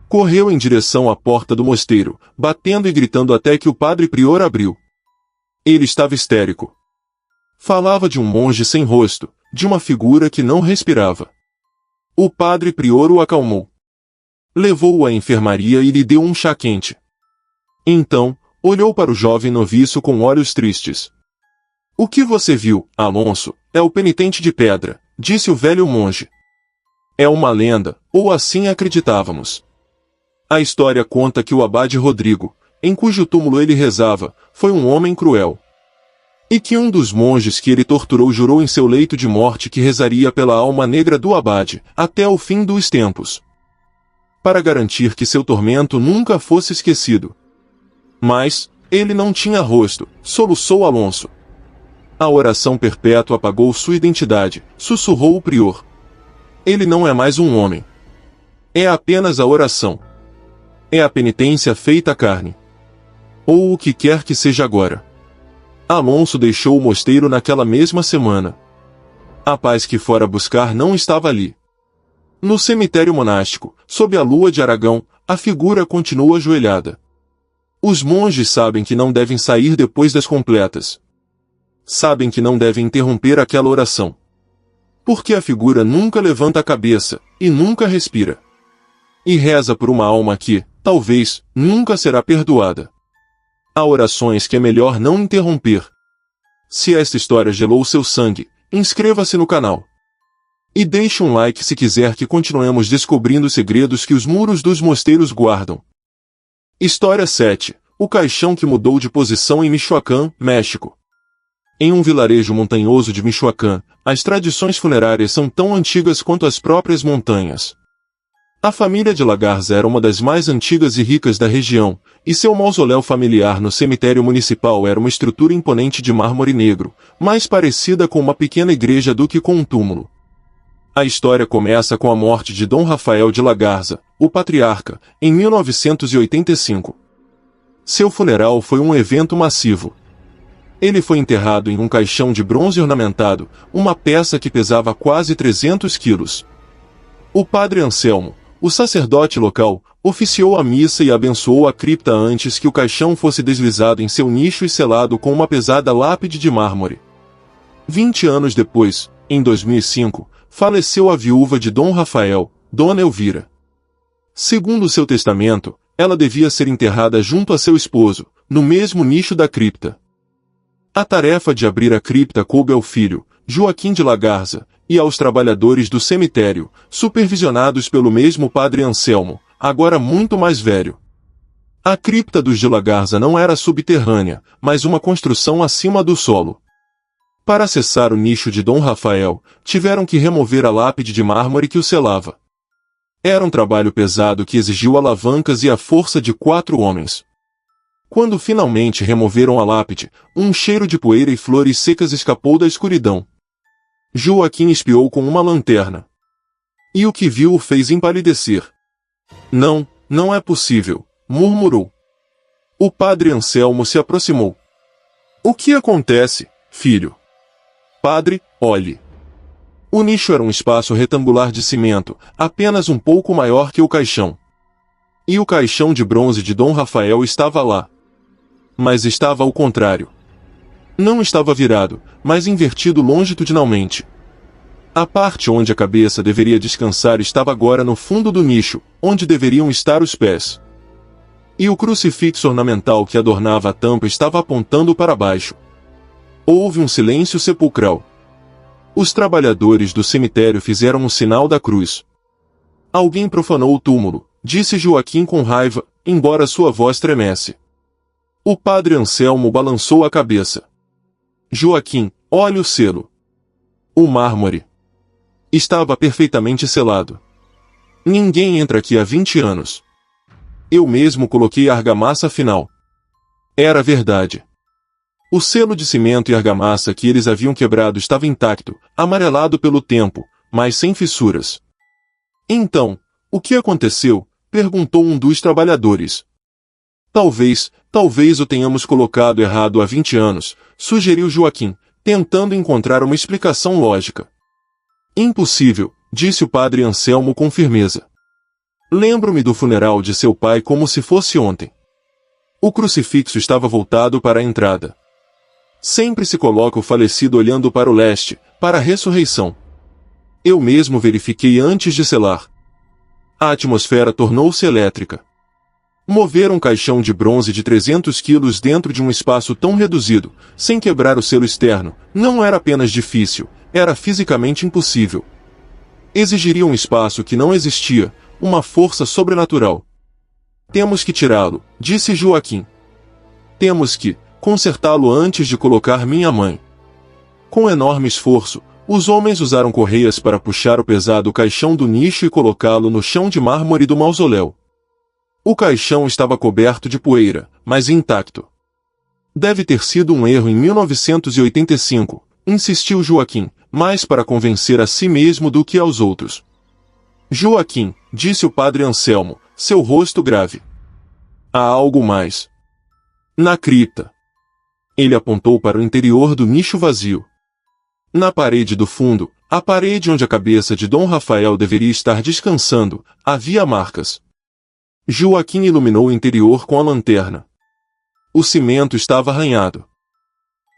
Correu em direção à porta do mosteiro, batendo e gritando até que o padre prior abriu. Ele estava histérico. Falava de um monge sem rosto, de uma figura que não respirava. O padre prior o acalmou. Levou-o à enfermaria e lhe deu um chá quente. Então, olhou para o jovem noviço com olhos tristes. O que você viu, Alonso, é o penitente de pedra, disse o velho monge. É uma lenda, ou assim acreditávamos. A história conta que o abade Rodrigo, em cujo túmulo ele rezava, foi um homem cruel. E que um dos monges que ele torturou jurou em seu leito de morte que rezaria pela alma negra do abade, até o fim dos tempos. Para garantir que seu tormento nunca fosse esquecido. Mas, ele não tinha rosto, soluçou Alonso. A oração perpétua apagou sua identidade, sussurrou o prior. Ele não é mais um homem. É apenas a oração. É a penitência feita à carne. Ou o que quer que seja agora. Alonso deixou o mosteiro naquela mesma semana. A paz que fora buscar não estava ali. No cemitério monástico, sob a lua de Aragão, a figura continua ajoelhada. Os monges sabem que não devem sair depois das completas. Sabem que não devem interromper aquela oração. Porque a figura nunca levanta a cabeça, e nunca respira. E reza por uma alma que, talvez, nunca será perdoada. Há orações que é melhor não interromper. Se esta história gelou seu sangue, inscreva-se no canal. E deixe um like se quiser que continuemos descobrindo segredos que os muros dos mosteiros guardam. História 7. O caixão que mudou de posição em Michoacán, México. Em um vilarejo montanhoso de Michoacán, as tradições funerárias são tão antigas quanto as próprias montanhas. A família de La Garza era uma das mais antigas e ricas da região, e seu mausoléu familiar no cemitério municipal era uma estrutura imponente de mármore negro, mais parecida com uma pequena igreja do que com um túmulo. A história começa com a morte de Dom Rafael de La Garza, o patriarca, em 1985. Seu funeral foi um evento massivo. Ele foi enterrado em um caixão de bronze ornamentado, uma peça que pesava quase 300 quilos. O padre Anselmo, o sacerdote local, oficiou a missa e abençoou a cripta antes que o caixão fosse deslizado em seu nicho e selado com uma pesada lápide de mármore. 20 anos depois, em 2005, faleceu a viúva de Dom Rafael, Dona Elvira. Segundo seu testamento, ela devia ser enterrada junto a seu esposo, no mesmo nicho da cripta. A tarefa de abrir a cripta coube ao filho, Joaquim de La Garza, E aos trabalhadores do cemitério, supervisionados pelo mesmo padre Anselmo, agora muito mais velho. A cripta dos de La Garza não era subterrânea, mas uma construção acima do solo. Para acessar o nicho de Dom Rafael, tiveram que remover a lápide de mármore que o selava. Era um trabalho pesado que exigiu alavancas e a força de 4 homens. Quando finalmente removeram a lápide, um cheiro de poeira e flores secas escapou da escuridão. Joaquim espiou com uma lanterna. E o que viu o fez empalidecer. Não, não é possível, murmurou. O padre Anselmo se aproximou. O que acontece, filho? Padre, olhe. O nicho era um espaço retangular de cimento, apenas um pouco maior que o caixão. E o caixão de bronze de Dom Rafael estava lá. Mas estava ao contrário. Não estava virado, mas invertido longitudinalmente. A parte onde a cabeça deveria descansar estava agora no fundo do nicho, onde deveriam estar os pés. E o crucifixo ornamental que adornava a tampa estava apontando para baixo. Houve um silêncio sepulcral. Os trabalhadores do cemitério fizeram o sinal da cruz. Alguém profanou o túmulo, disse Joaquim com raiva, embora sua voz tremesse. O padre Anselmo balançou a cabeça. Joaquim, olhe o selo. O mármore. Estava perfeitamente selado. Ninguém entra aqui há 20 anos. Eu mesmo coloquei a argamassa final. Era verdade. O selo de cimento e argamassa que eles haviam quebrado estava intacto, amarelado pelo tempo, mas sem fissuras. Então, o que aconteceu? Perguntou um dos trabalhadores. Talvez o tenhamos colocado errado há 20 anos, sugeriu Joaquim, tentando encontrar uma explicação lógica. Impossível, disse o padre Anselmo com firmeza. Lembro-me do funeral de seu pai como se fosse ontem. O crucifixo estava voltado para a entrada. Sempre se coloca o falecido olhando para o leste, para a ressurreição. Eu mesmo verifiquei antes de selar. A atmosfera tornou-se elétrica. Mover um caixão de bronze de 300 quilos dentro de um espaço tão reduzido, sem quebrar o selo externo, não era apenas difícil, era fisicamente impossível. Exigiria um espaço que não existia, uma força sobrenatural. Temos que tirá-lo, disse Joaquim. Temos que consertá-lo antes de colocar minha mãe. Com enorme esforço, os homens usaram correias para puxar o pesado caixão do nicho e colocá-lo no chão de mármore do mausoléu. O caixão estava coberto de poeira, mas intacto. Deve ter sido um erro em 1985, insistiu Joaquim, mais para convencer a si mesmo do que aos outros. Joaquim, disse o padre Anselmo, seu rosto grave. Há algo mais. Na cripta. Ele apontou para o interior do nicho vazio. Na parede do fundo, a parede onde a cabeça de Dom Rafael deveria estar descansando, havia marcas. Joaquim iluminou o interior com a lanterna. O cimento estava arranhado.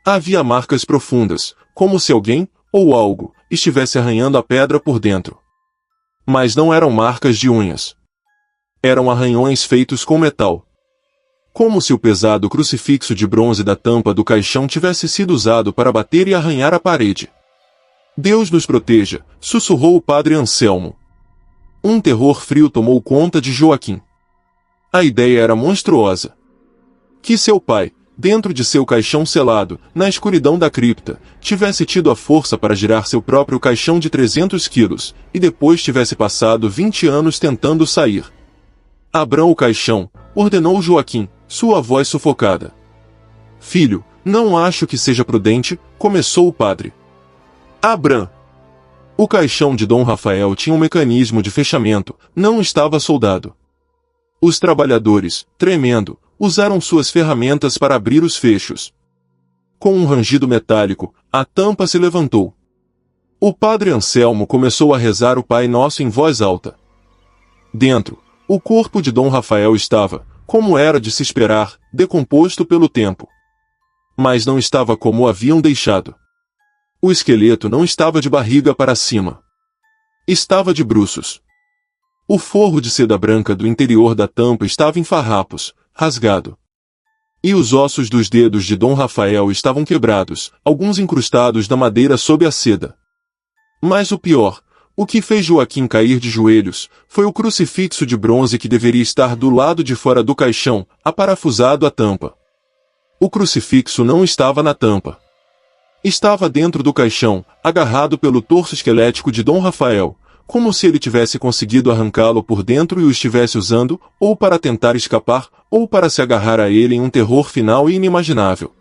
Havia marcas profundas, como se alguém, ou algo, estivesse arranhando a pedra por dentro. Mas não eram marcas de unhas. Eram arranhões feitos com metal. Como se o pesado crucifixo de bronze da tampa do caixão tivesse sido usado para bater e arranhar a parede. Deus nos proteja, sussurrou o padre Anselmo. Um terror frio tomou conta de Joaquim. A ideia era monstruosa. Que seu pai, dentro de seu caixão selado, na escuridão da cripta, tivesse tido a força para girar seu próprio caixão de 300 quilos, e depois tivesse passado 20 anos tentando sair. Abram o caixão, ordenou Joaquim, sua voz sufocada. Filho, não acho que seja prudente, começou o padre. Abram! O caixão de Dom Rafael tinha um mecanismo de fechamento, não estava soldado. Os trabalhadores, tremendo, usaram suas ferramentas para abrir os fechos. Com um rangido metálico, a tampa se levantou. O padre Anselmo começou a rezar o Pai Nosso em voz alta. Dentro, o corpo de Dom Rafael estava, como era de se esperar, decomposto pelo tempo. Mas não estava como o haviam deixado. O esqueleto não estava de barriga para cima. Estava de bruços. O forro de seda branca do interior da tampa estava em farrapos, rasgado. E os ossos dos dedos de Dom Rafael estavam quebrados, alguns incrustados na madeira sob a seda. Mas o pior, o que fez Joaquim cair de joelhos, foi o crucifixo de bronze que deveria estar do lado de fora do caixão, aparafusado à tampa. O crucifixo não estava na tampa. Estava dentro do caixão, agarrado pelo torso esquelético de Dom Rafael, como se ele tivesse conseguido arrancá-lo por dentro e o estivesse usando, ou para tentar escapar, ou para se agarrar a ele em um terror final e inimaginável.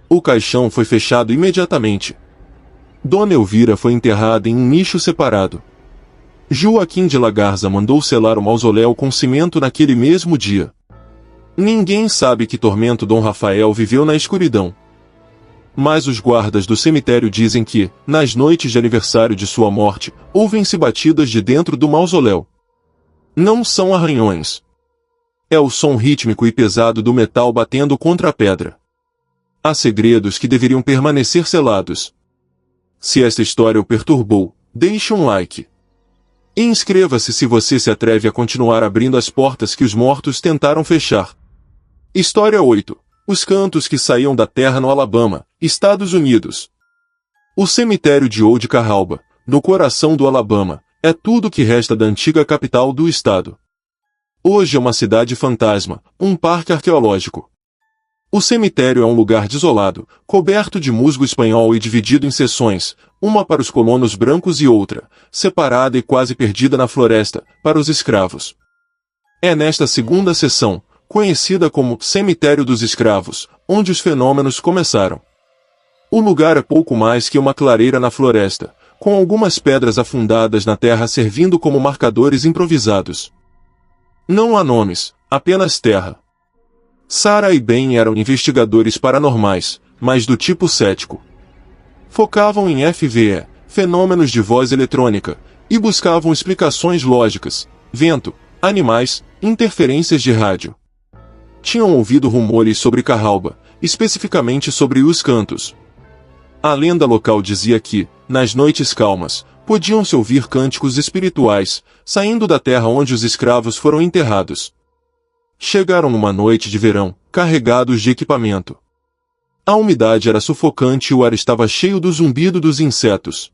O caixão foi fechado imediatamente. Dona Elvira foi enterrada em um nicho separado. Joaquim de la Garza mandou selar o mausoléu com cimento naquele mesmo dia. Ninguém sabe que tormento Dom Rafael viveu na escuridão. Mas os guardas do cemitério dizem que, nas noites de aniversário de sua morte, ouvem-se batidas de dentro do mausoléu. Não são arranhões. É o som rítmico e pesado do metal batendo contra a pedra. Há segredos que deveriam permanecer selados. Se esta história o perturbou, deixe um like. E inscreva-se se você se atreve a continuar abrindo as portas que os mortos tentaram fechar. História 8. Os cantos que saíam da terra no Alabama, Estados Unidos. O cemitério de Old Carralba, no coração do Alabama, é tudo que resta da antiga capital do estado. Hoje é uma cidade fantasma, um parque arqueológico. O cemitério é um lugar desolado, coberto de musgo espanhol e dividido em seções, uma para os colonos brancos e outra, separada e quase perdida na floresta, para os escravos. É nesta segunda seção, conhecida como Cemitério dos Escravos, onde os fenômenos começaram. O lugar é pouco mais que uma clareira na floresta, com algumas pedras afundadas na terra servindo como marcadores improvisados. Não há nomes, apenas terra. Sarah e Ben eram investigadores paranormais, mas do tipo cético. Focavam em FVE, fenômenos de voz eletrônica, e buscavam explicações lógicas, vento, animais, interferências de rádio. Tinham ouvido rumores sobre Carralba, especificamente sobre os cantos. A lenda local dizia que, nas noites calmas, podiam-se ouvir cânticos espirituais, saindo da terra onde os escravos foram enterrados. Chegaram numa noite de verão, carregados de equipamento. A umidade era sufocante e o ar estava cheio do zumbido dos insetos.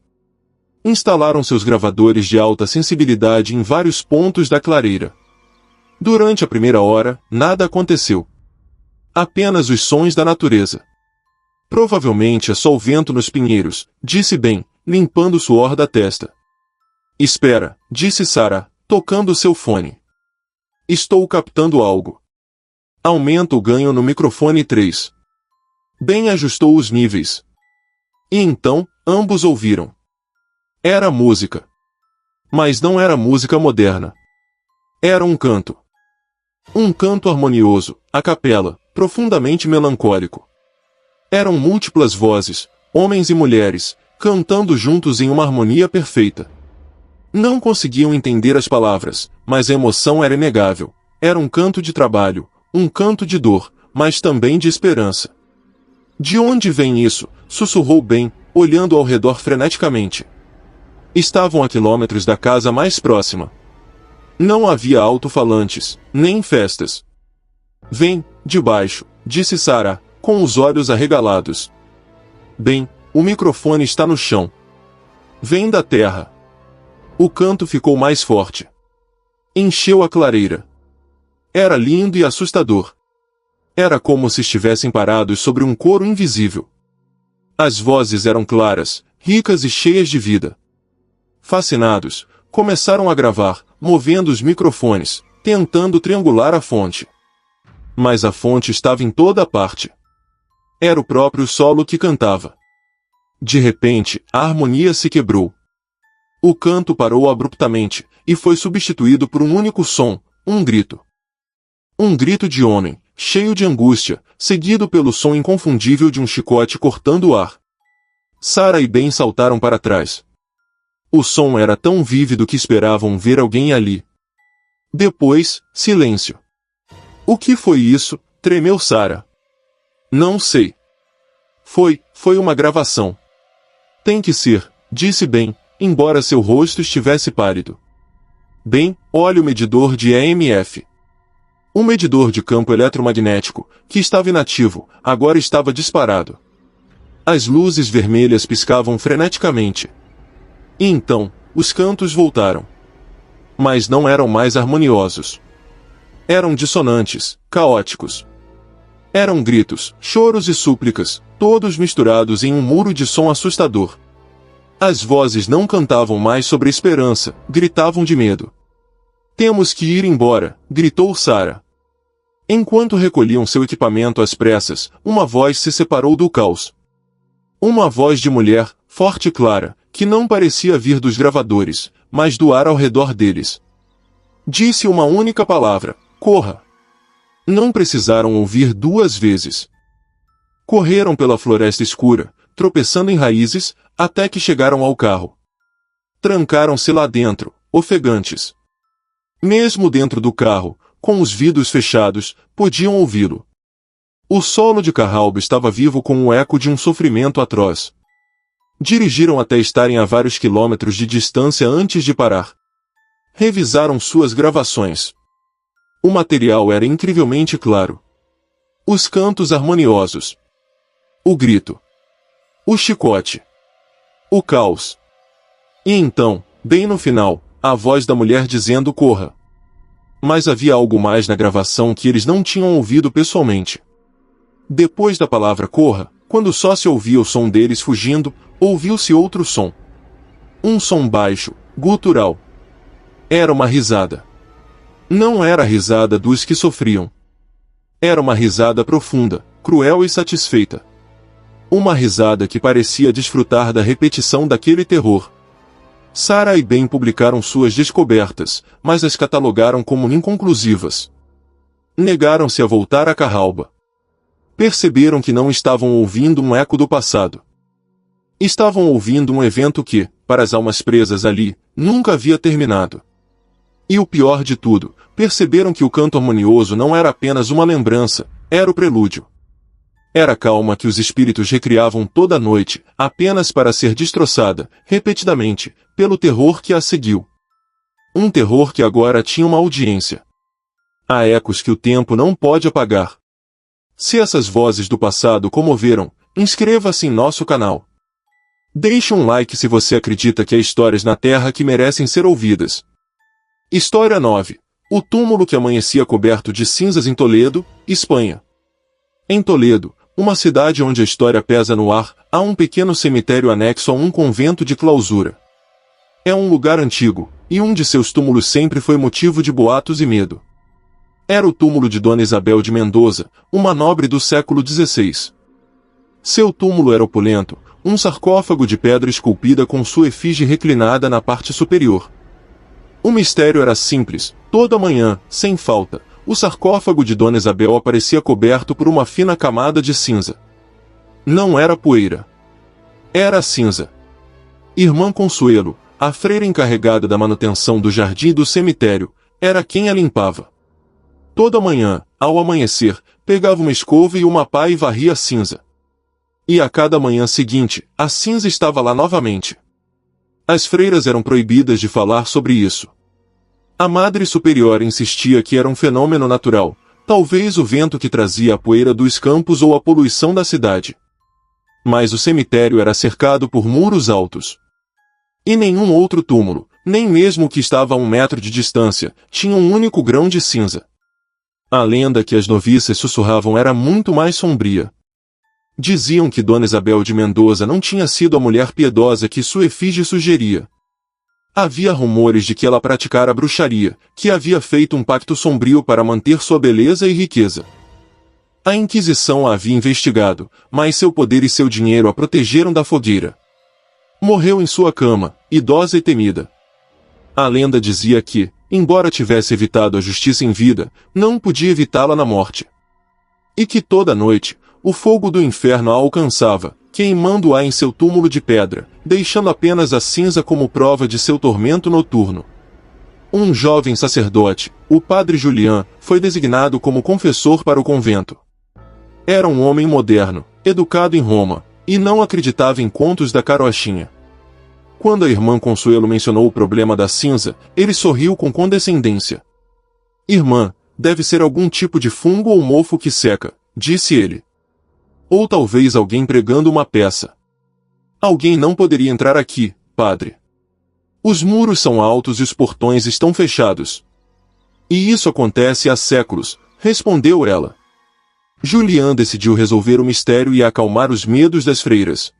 Instalaram seus gravadores de alta sensibilidade em vários pontos da clareira. Durante a primeira hora, nada aconteceu. Apenas os sons da natureza. Provavelmente é só o vento nos pinheiros, disse Ben, limpando o suor da testa. Espera, disse Sarah, tocando seu fone. Estou captando algo. Aumenta o ganho no microfone 3. Ben ajustou os níveis. E então, ambos ouviram. Era música. Mas não era música moderna. Era um canto. Um canto harmonioso, a capela, profundamente melancólico. Eram múltiplas vozes, homens e mulheres, cantando juntos em uma harmonia perfeita. Não conseguiam entender as palavras, mas a emoção era inegável. Era um canto de trabalho, um canto de dor, mas também de esperança. De onde vem isso? Sussurrou Ben, olhando ao redor freneticamente. Estavam a quilômetros da casa mais próxima. Não havia alto-falantes, nem festas. Vem, de baixo, disse Sarah, com os olhos arregalados. Bem, o microfone está no chão. Vem da terra. O canto ficou mais forte. Encheu a clareira. Era lindo e assustador. Era como se estivessem parados sobre um coro invisível. As vozes eram claras, ricas e cheias de vida. Fascinados, começaram a gravar, movendo os microfones, tentando triangular a fonte. Mas a fonte estava em toda a parte. Era o próprio solo que cantava. De repente, a harmonia se quebrou. O canto parou abruptamente, e foi substituído por um único som, um grito. Um grito de homem, cheio de angústia, seguido pelo som inconfundível de um chicote cortando o ar. Sarah e Ben saltaram para trás. O som era tão vívido que esperavam ver alguém ali. Depois, silêncio. O que foi isso? Tremeu Sarah. Não sei. Foi uma gravação. Tem que ser, disse Ben, embora seu rosto estivesse pálido. Ben, olhe o medidor de EMF. O medidor de campo eletromagnético, que estava inativo, agora estava disparado. As luzes vermelhas piscavam freneticamente. E então, os cantos voltaram. Mas não eram mais harmoniosos. Eram dissonantes, caóticos. Eram gritos, choros e súplicas, todos misturados em um muro de som assustador. As vozes não cantavam mais sobre esperança, gritavam de medo. Temos que ir embora, gritou Sarah. Enquanto recolhiam seu equipamento às pressas, uma voz se separou do caos. Uma voz de mulher, forte e clara, que não parecia vir dos gravadores, mas do ar ao redor deles. Disse uma única palavra: corra. Não precisaram ouvir duas vezes. Correram pela floresta escura, tropeçando em raízes, até que chegaram ao carro. Trancaram-se lá dentro, ofegantes. Mesmo dentro do carro, com os vidros fechados, podiam ouvi-lo. O solo de Carralbo estava vivo com o eco de um sofrimento atroz. Dirigiram até estarem a vários quilômetros de distância antes de parar. Revisaram suas gravações. O material era incrivelmente claro. Os cantos harmoniosos. O grito. O chicote. O caos. E então, bem no final, a voz da mulher dizendo corra. Mas havia algo mais na gravação que eles não tinham ouvido pessoalmente. Depois da palavra corra, quando só se ouvia o som deles fugindo, ouviu-se outro som. Um som baixo, gutural. Era uma risada. Não era a risada dos que sofriam. Era uma risada profunda, cruel e satisfeita. Uma risada que parecia desfrutar da repetição daquele terror. Sarah e Ben publicaram suas descobertas, mas as catalogaram como inconclusivas. Negaram-se a voltar a Carralba. Perceberam que não estavam ouvindo um eco do passado. Estavam ouvindo um evento que, para as almas presas ali, nunca havia terminado. E o pior de tudo, perceberam que o canto harmonioso não era apenas uma lembrança, era o prelúdio. Era a calma que os espíritos recriavam toda noite, apenas para ser destroçada, repetidamente, pelo terror que a seguiu. Um terror que agora tinha uma audiência. Há ecos que o tempo não pode apagar. Se essas vozes do passado comoveram, inscreva-se em nosso canal. Deixe um like se você acredita que há histórias na Terra que merecem ser ouvidas. História 9. O túmulo que amanhecia coberto de cinzas em Toledo, Espanha. Em Toledo, uma cidade onde a história pesa no ar, há um pequeno cemitério anexo a um convento de clausura. É um lugar antigo, e um de seus túmulos sempre foi motivo de boatos e medo. Era o túmulo de Dona Isabel de Mendoza, uma nobre do século XVI. Seu túmulo era opulento, um sarcófago de pedra esculpida com sua efígie reclinada na parte superior. O mistério era simples: toda manhã, sem falta, o sarcófago de Dona Isabel aparecia coberto por uma fina camada de cinza. Não era poeira. Era cinza. Irmã Consuelo, a freira encarregada da manutenção do jardim e do cemitério, era quem a limpava. Toda manhã, ao amanhecer, pegava uma escova e uma pá e varria a cinza. E a cada manhã seguinte, a cinza estava lá novamente. As freiras eram proibidas de falar sobre isso. A Madre Superiora insistia que era um fenômeno natural, talvez o vento que trazia a poeira dos campos ou a poluição da cidade. Mas o cemitério era cercado por muros altos. E nenhum outro túmulo, nem mesmo o que estava a 1 metro de distância, tinha um único grão de cinza. A lenda que as noviças sussurravam era muito mais sombria. Diziam que Dona Isabel de Mendoza não tinha sido a mulher piedosa que sua efígie sugeria. Havia rumores de que ela praticara bruxaria, que havia feito um pacto sombrio para manter sua beleza e riqueza. A Inquisição a havia investigado, mas seu poder e seu dinheiro a protegeram da fogueira. Morreu em sua cama, idosa e temida. A lenda dizia que, embora tivesse evitado a justiça em vida, não podia evitá-la na morte. E que toda noite, o fogo do inferno a alcançava, queimando-a em seu túmulo de pedra, deixando apenas a cinza como prova de seu tormento noturno. Um jovem sacerdote, o padre Julián, foi designado como confessor para o convento. Era um homem moderno, educado em Roma, e não acreditava em contos da carochinha. Quando a irmã Consuelo mencionou o problema da cinza, ele sorriu com condescendência. Irmã, deve ser algum tipo de fungo ou mofo que seca, disse ele. Ou talvez alguém pregando uma peça. Alguém não poderia entrar aqui, padre. Os muros são altos e os portões estão fechados. E isso acontece há séculos, respondeu ela. Julian decidiu resolver o mistério e acalmar os medos das freiras.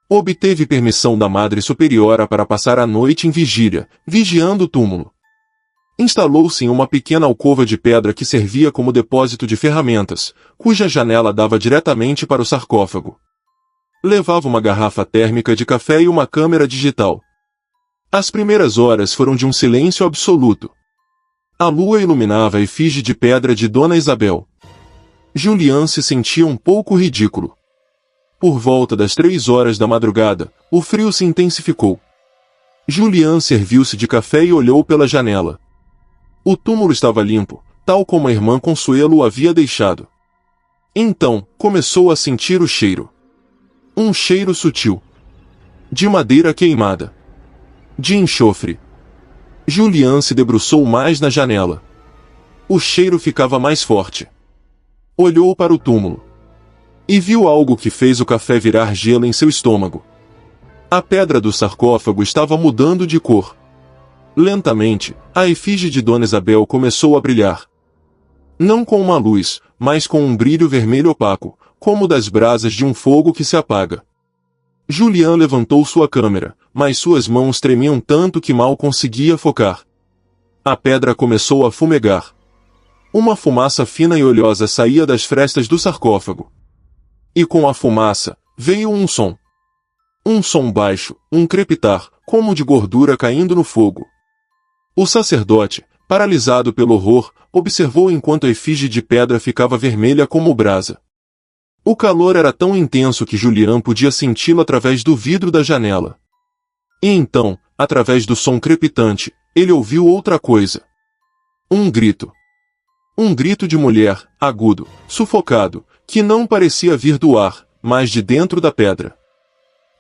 Obteve permissão da Madre Superiora para passar a noite em vigília, vigiando o túmulo. Instalou-se em uma pequena alcova de pedra que servia como depósito de ferramentas, cuja janela dava diretamente para o sarcófago. Levava uma garrafa térmica de café e uma câmera digital. As primeiras horas foram de um silêncio absoluto. A lua iluminava a efígie de pedra de Dona Isabel. Julian se sentia um pouco ridículo. Por volta das 3 horas da madrugada, o frio se intensificou. Julian serviu-se de café e olhou pela janela. O túmulo estava limpo, tal como a irmã Consuelo o havia deixado. Então, começou a sentir o cheiro. Um cheiro sutil. De madeira queimada. De enxofre. Julian se debruçou mais na janela. O cheiro ficava mais forte. Olhou para o túmulo. E viu algo que fez o café virar gelo em seu estômago. A pedra do sarcófago estava mudando de cor. Lentamente, a efígie de Dona Isabel começou a brilhar. Não com uma luz, mas com um brilho vermelho opaco, como das brasas de um fogo que se apaga. Julian levantou sua câmera, mas suas mãos tremiam tanto que mal conseguia focar. A pedra começou a fumegar. Uma fumaça fina e oleosa saía das frestas do sarcófago. E com a fumaça, veio um som. Um som baixo, um crepitar, como de gordura caindo no fogo. O sacerdote, paralisado pelo horror, observou enquanto a efígie de pedra ficava vermelha como brasa. O calor era tão intenso que Julian podia senti-lo através do vidro da janela. E então, através do som crepitante, ele ouviu outra coisa. Um grito. Um grito de mulher, agudo, sufocado, que não parecia vir do ar, mas de dentro da pedra.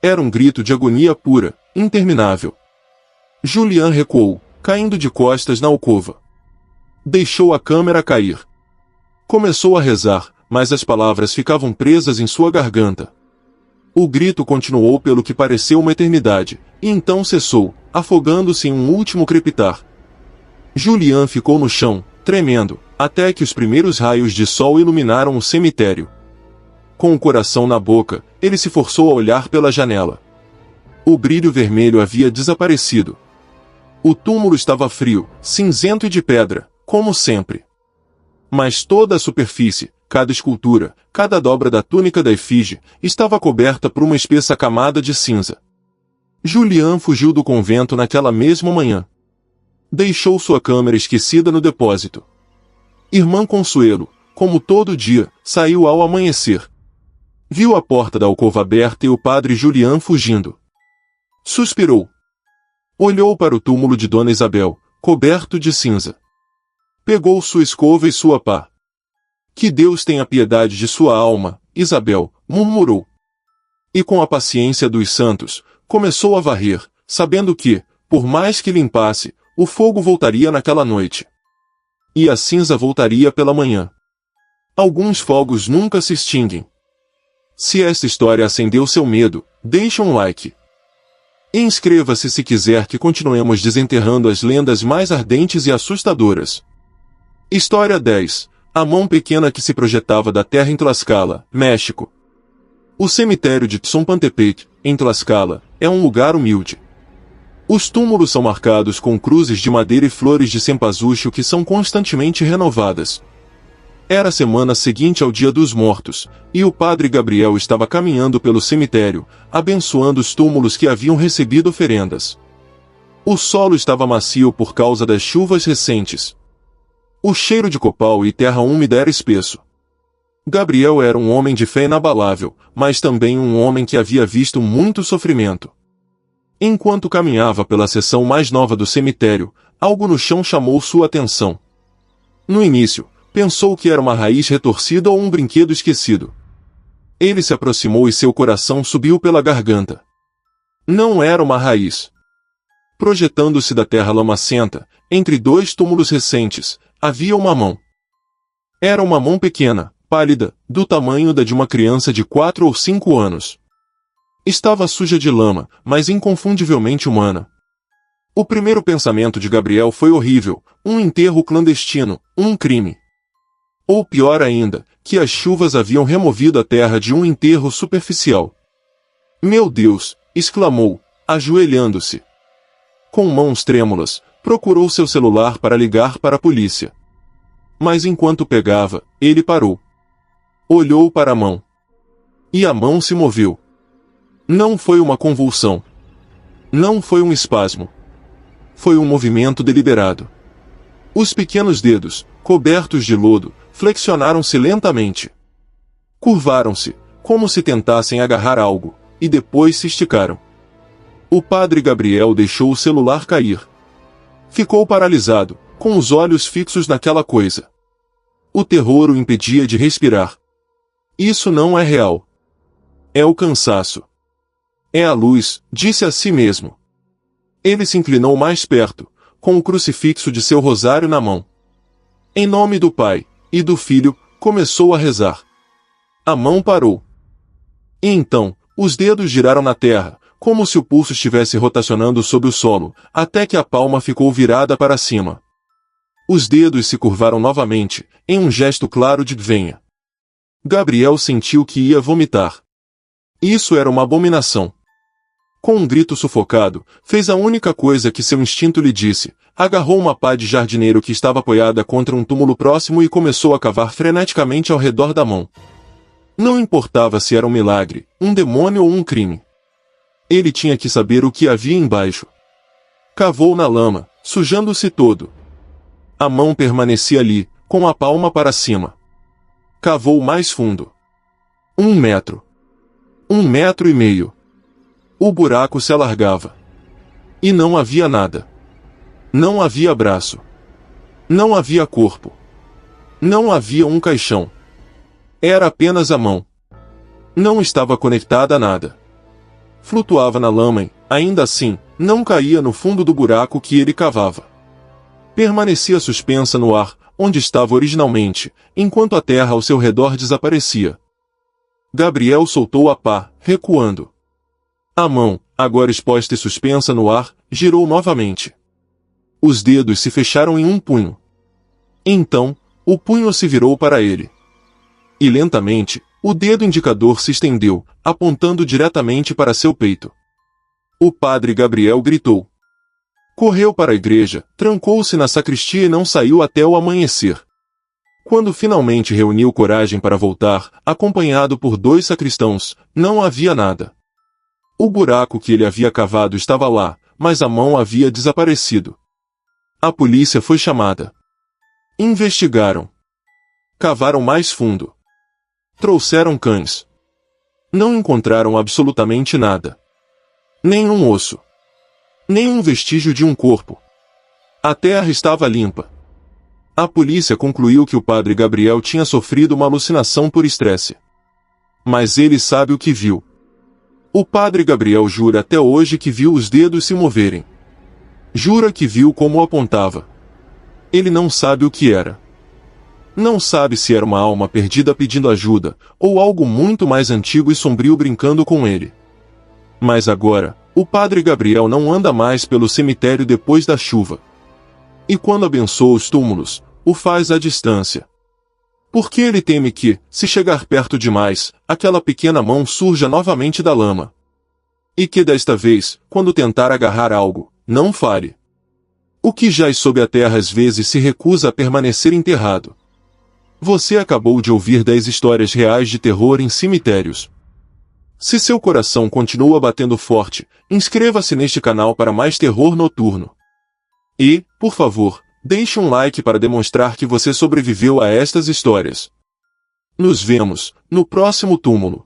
Era um grito de agonia pura, interminável. Julian recuou, caindo de costas na alcova. Deixou a câmera cair. Começou a rezar, mas as palavras ficavam presas em sua garganta. O grito continuou pelo que pareceu uma eternidade, e então cessou, afogando-se em um último crepitar. Julian ficou no chão, tremendo, até que os primeiros raios de sol iluminaram o cemitério. Com o coração na boca, ele se forçou a olhar pela janela. O brilho vermelho havia desaparecido. O túmulo estava frio, cinzento e de pedra, como sempre. Mas toda a superfície, cada escultura, cada dobra da túnica da efígie, estava coberta por uma espessa camada de cinza. Julian fugiu do convento naquela mesma manhã. Deixou sua câmera esquecida no depósito. Irmã Consuelo, como todo dia, saiu ao amanhecer. Viu a porta da alcova aberta e o padre Julian fugindo. Suspirou. Olhou para o túmulo de Dona Isabel, coberto de cinza. Pegou sua escova e sua pá. Que Deus tenha piedade de sua alma, Isabel, murmurou. E com a paciência dos santos, começou a varrer, sabendo que, por mais que limpasse, o fogo voltaria naquela noite. E a cinza voltaria pela manhã. Alguns fogos nunca se extinguem. Se esta história acendeu seu medo, deixe um like. E inscreva-se se quiser que continuemos desenterrando as lendas mais ardentes e assustadoras. História 10. A mão pequena que se projetava da terra em Tlaxcala, México. O cemitério de Tzompantepec, em Tlaxcala, é um lugar humilde. Os túmulos são marcados com cruzes de madeira e flores de cempasúchio que são constantemente renovadas. Era a semana seguinte ao Dia dos Mortos, e o padre Gabriel estava caminhando pelo cemitério, abençoando os túmulos que haviam recebido oferendas. O solo estava macio por causa das chuvas recentes. O cheiro de copal e terra úmida era espesso. Gabriel era um homem de fé inabalável, mas também um homem que havia visto muito sofrimento. Enquanto caminhava pela seção mais nova do cemitério, algo no chão chamou sua atenção. No início, pensou que era uma raiz retorcida ou um brinquedo esquecido. Ele se aproximou e seu coração subiu pela garganta. Não era uma raiz. Projetando-se da terra lamacenta, entre dois túmulos recentes, havia uma mão. Era uma mão pequena, pálida, do tamanho da de uma criança de 4 ou 5 anos. Estava suja de lama, mas inconfundivelmente humana. O primeiro pensamento de Gabriel foi horrível: um enterro clandestino, um crime. Ou pior ainda, que as chuvas haviam removido a terra de um enterro superficial. Meu Deus! Exclamou, ajoelhando-se. Com mãos trêmulas, procurou seu celular para ligar para a polícia. Mas enquanto pegava, ele parou. Olhou para a mão. E a mão se moveu. Não foi uma convulsão. Não foi um espasmo. Foi um movimento deliberado. Os pequenos dedos, cobertos de lodo, flexionaram-se lentamente. Curvaram-se, como se tentassem agarrar algo, e depois se esticaram. O padre Gabriel deixou o celular cair. Ficou paralisado, com os olhos fixos naquela coisa. O terror o impedia de respirar. Isso não é real. É o cansaço. É a luz, disse a si mesmo. Ele se inclinou mais perto, com o crucifixo de seu rosário na mão. Em nome do Pai e do Filho, começou a rezar. A mão parou. E então, os dedos giraram na terra, como se o pulso estivesse rotacionando sob o solo, até que a palma ficou virada para cima. Os dedos se curvaram novamente, em um gesto claro de venha. Gabriel sentiu que ia vomitar. Isso era uma abominação. Com um grito sufocado, fez a única coisa que seu instinto lhe disse: agarrou uma pá de jardineiro que estava apoiada contra um túmulo próximo e começou a cavar freneticamente ao redor da mão. Não importava se era um milagre, um demônio ou um crime. Ele tinha que saber o que havia embaixo. Cavou na lama, sujando-se todo. A mão permanecia ali, com a palma para cima. Cavou mais fundo. 1 metro. 1,5 metros. O buraco se alargava. E não havia nada. Não havia braço. Não havia corpo. Não havia um caixão. Era apenas a mão. Não estava conectada a nada. Flutuava na lama e, ainda assim, não caía no fundo do buraco que ele cavava. Permanecia suspensa no ar, onde estava originalmente, enquanto a terra ao seu redor desaparecia. Gabriel soltou a pá, recuando. A mão, agora exposta e suspensa no ar, girou novamente. Os dedos se fecharam em um punho. Então, o punho se virou para ele. E lentamente, o dedo indicador se estendeu, apontando diretamente para seu peito. O padre Gabriel gritou. Correu para a igreja, trancou-se na sacristia e não saiu até o amanhecer. Quando finalmente reuniu coragem para voltar, acompanhado por 2 sacristãos, não havia nada. O buraco que ele havia cavado estava lá, mas a mão havia desaparecido. A polícia foi chamada. Investigaram. Cavaram mais fundo. Trouxeram cães. Não encontraram absolutamente nada. Nenhum osso. Nenhum vestígio de um corpo. A terra estava limpa. A polícia concluiu que o padre Gabriel tinha sofrido uma alucinação por estresse. Mas ele sabe o que viu. O padre Gabriel jura até hoje que viu os dedos se moverem. Jura que viu como apontava. Ele não sabe o que era. Não sabe se era uma alma perdida pedindo ajuda, ou algo muito mais antigo e sombrio brincando com ele. Mas agora, o padre Gabriel não anda mais pelo cemitério depois da chuva. E quando abençoa os túmulos, o faz à distância. Porque ele teme que, se chegar perto demais, aquela pequena mão surja novamente da lama. E que desta vez, quando tentar agarrar algo, não fale. O que jaz sob a terra às vezes se recusa a permanecer enterrado. Você acabou de ouvir 10 histórias reais de terror em cemitérios. Se seu coração continua batendo forte, inscreva-se neste canal para mais terror noturno. E, por favor, deixe um like para demonstrar que você sobreviveu a estas histórias. Nos vemos no próximo túmulo.